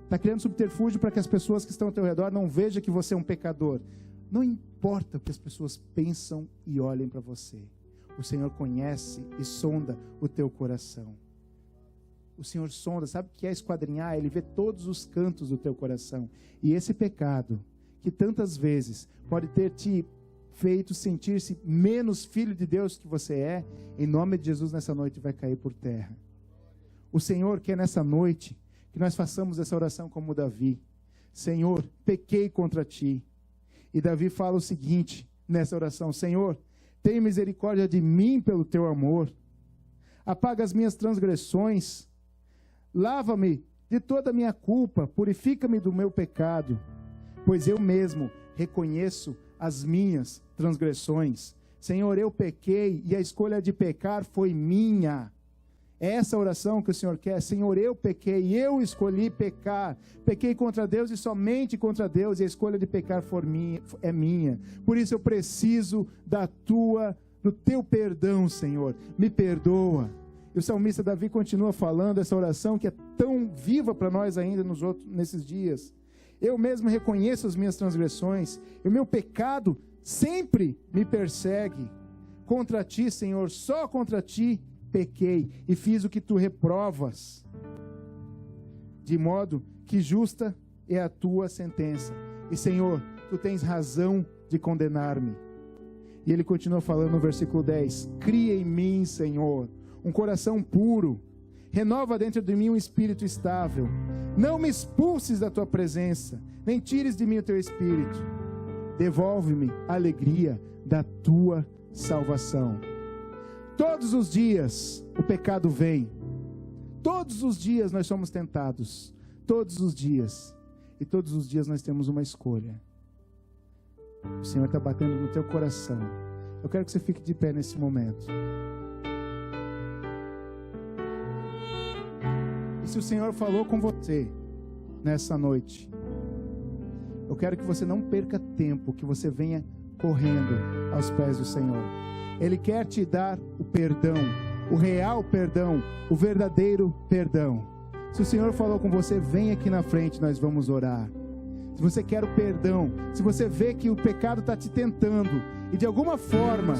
Está criando subterfúgio para que as pessoas que estão ao teu redor não vejam que você é um pecador. Não importa o que as pessoas pensam e olhem para você. O Senhor conhece e sonda o teu coração. O Senhor sonda, sabe o que é esquadrinhar? Ele vê todos os cantos do teu coração. E esse pecado, que tantas vezes pode ter te feito sentir-se menos filho de Deus que você é, em nome de Jesus nessa noite vai cair por terra. O Senhor quer nessa noite que nós façamos essa oração como Davi. Senhor, pequei contra ti. E Davi fala o seguinte nessa oração: Senhor, tem misericórdia de mim pelo teu amor. Apaga as minhas transgressões. Lava-me de toda a minha culpa. Purifica-me do meu pecado. Pois eu mesmo reconheço as minhas transgressões. Senhor, eu pequei e a escolha de pecar foi minha. É essa oração que o Senhor quer. Senhor, eu pequei, eu escolhi pecar. Pequei contra Deus e somente contra Deus, e a escolha de pecar é minha. Por isso eu preciso do teu perdão, Senhor. Me perdoa. E o salmista Davi continua falando essa oração que é tão viva para nós ainda nesses dias. Eu mesmo reconheço as minhas transgressões, e o meu pecado sempre me persegue. Contra ti, Senhor, só contra ti pequei e fiz o que tu reprovas, de modo que justa é a tua sentença. E Senhor, tu tens razão de condenar-me. E ele continua falando no versículo 10: cria em mim, Senhor, um coração puro, renova dentro de mim um espírito estável. Não me expulses da tua presença, nem tires de mim o teu espírito. Devolve-me a alegria da tua salvação. Todos os dias o pecado vem. Todos os dias nós somos tentados. Todos os dias. E todos os dias nós temos uma escolha. O Senhor está batendo no teu coração. Eu quero que você fique de pé nesse momento. E se o Senhor falou com você nessa noite, eu quero que você não perca tempo, que você venha correndo aos pés do Senhor. Ele quer te dar o perdão, o real perdão, o verdadeiro perdão. Se o Senhor falou com você, vem aqui na frente, nós vamos orar. Se você quer o perdão, se você vê que o pecado está te tentando, e de alguma forma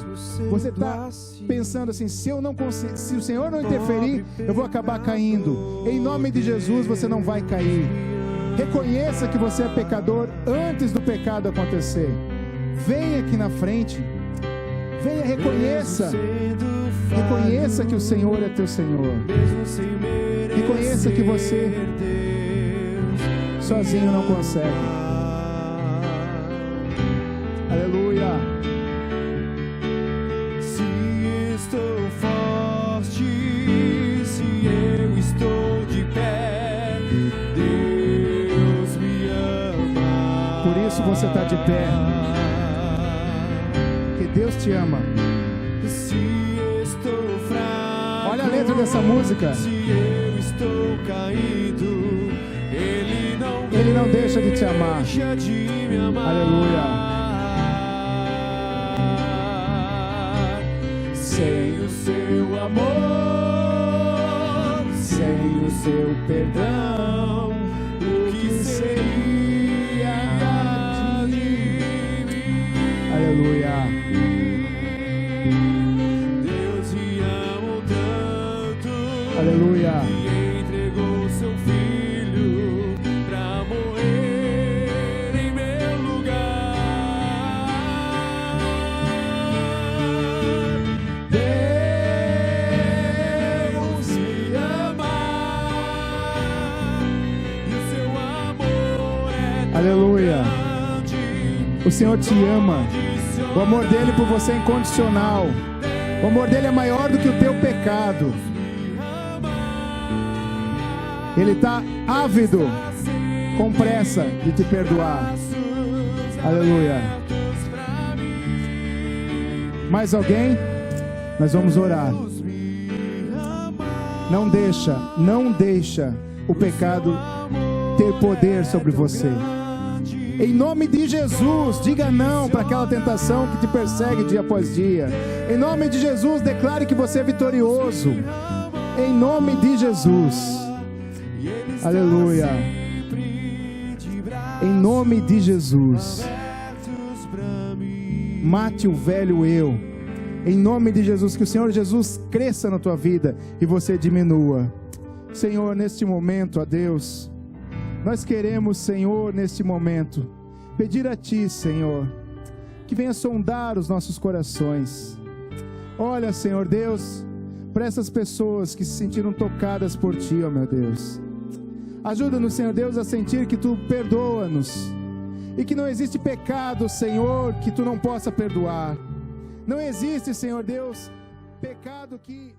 você está pensando assim: se o Senhor não interferir, eu vou acabar caindo. Em nome de Jesus você não vai cair. Reconheça que você é pecador antes do pecado acontecer. Venha aqui na frente. Venha, reconheça que o Senhor é teu Senhor. Reconheça que você sozinho não consegue. Aleluia. Se estou forte, se eu estou de pé, Deus me ama. Por isso você está de pé. Deus te ama. Se estou fraco, olha a letra dessa música. Se eu estou caído, Ele não deixa de te amar. De me amar. Aleluia. Sem o seu amor, sem o seu perdão, o que seria de mim? Aleluia. Aleluia. E entregou seu filho pra morrer Aleluia. O Senhor te ama. O amor dele por você é incondicional. O amor dele é maior do que o teu pecado. Ele está ávido, com pressa de te perdoar. Aleluia. Mais alguém? Nós vamos orar. Não deixa o pecado ter poder sobre você. Em nome de Jesus, diga não para aquela tentação que te persegue dia após dia. Em nome de Jesus, declare que você é vitorioso. Em nome de Jesus. Aleluia. Em nome de Jesus. Mate o velho eu. Em nome de Jesus, que o Senhor Jesus cresça na tua vida e você diminua. Senhor, neste momento, ó Deus, nós queremos, Senhor, neste momento, pedir a Ti, Senhor, que venha sondar os nossos corações. Olha, Senhor Deus, para essas pessoas que se sentiram tocadas por Ti, ó meu Deus. Ajuda-nos, Senhor Deus, a sentir que Tu perdoa-nos e que não existe pecado, Senhor, que Tu não possa perdoar. Não existe, Senhor Deus, pecado que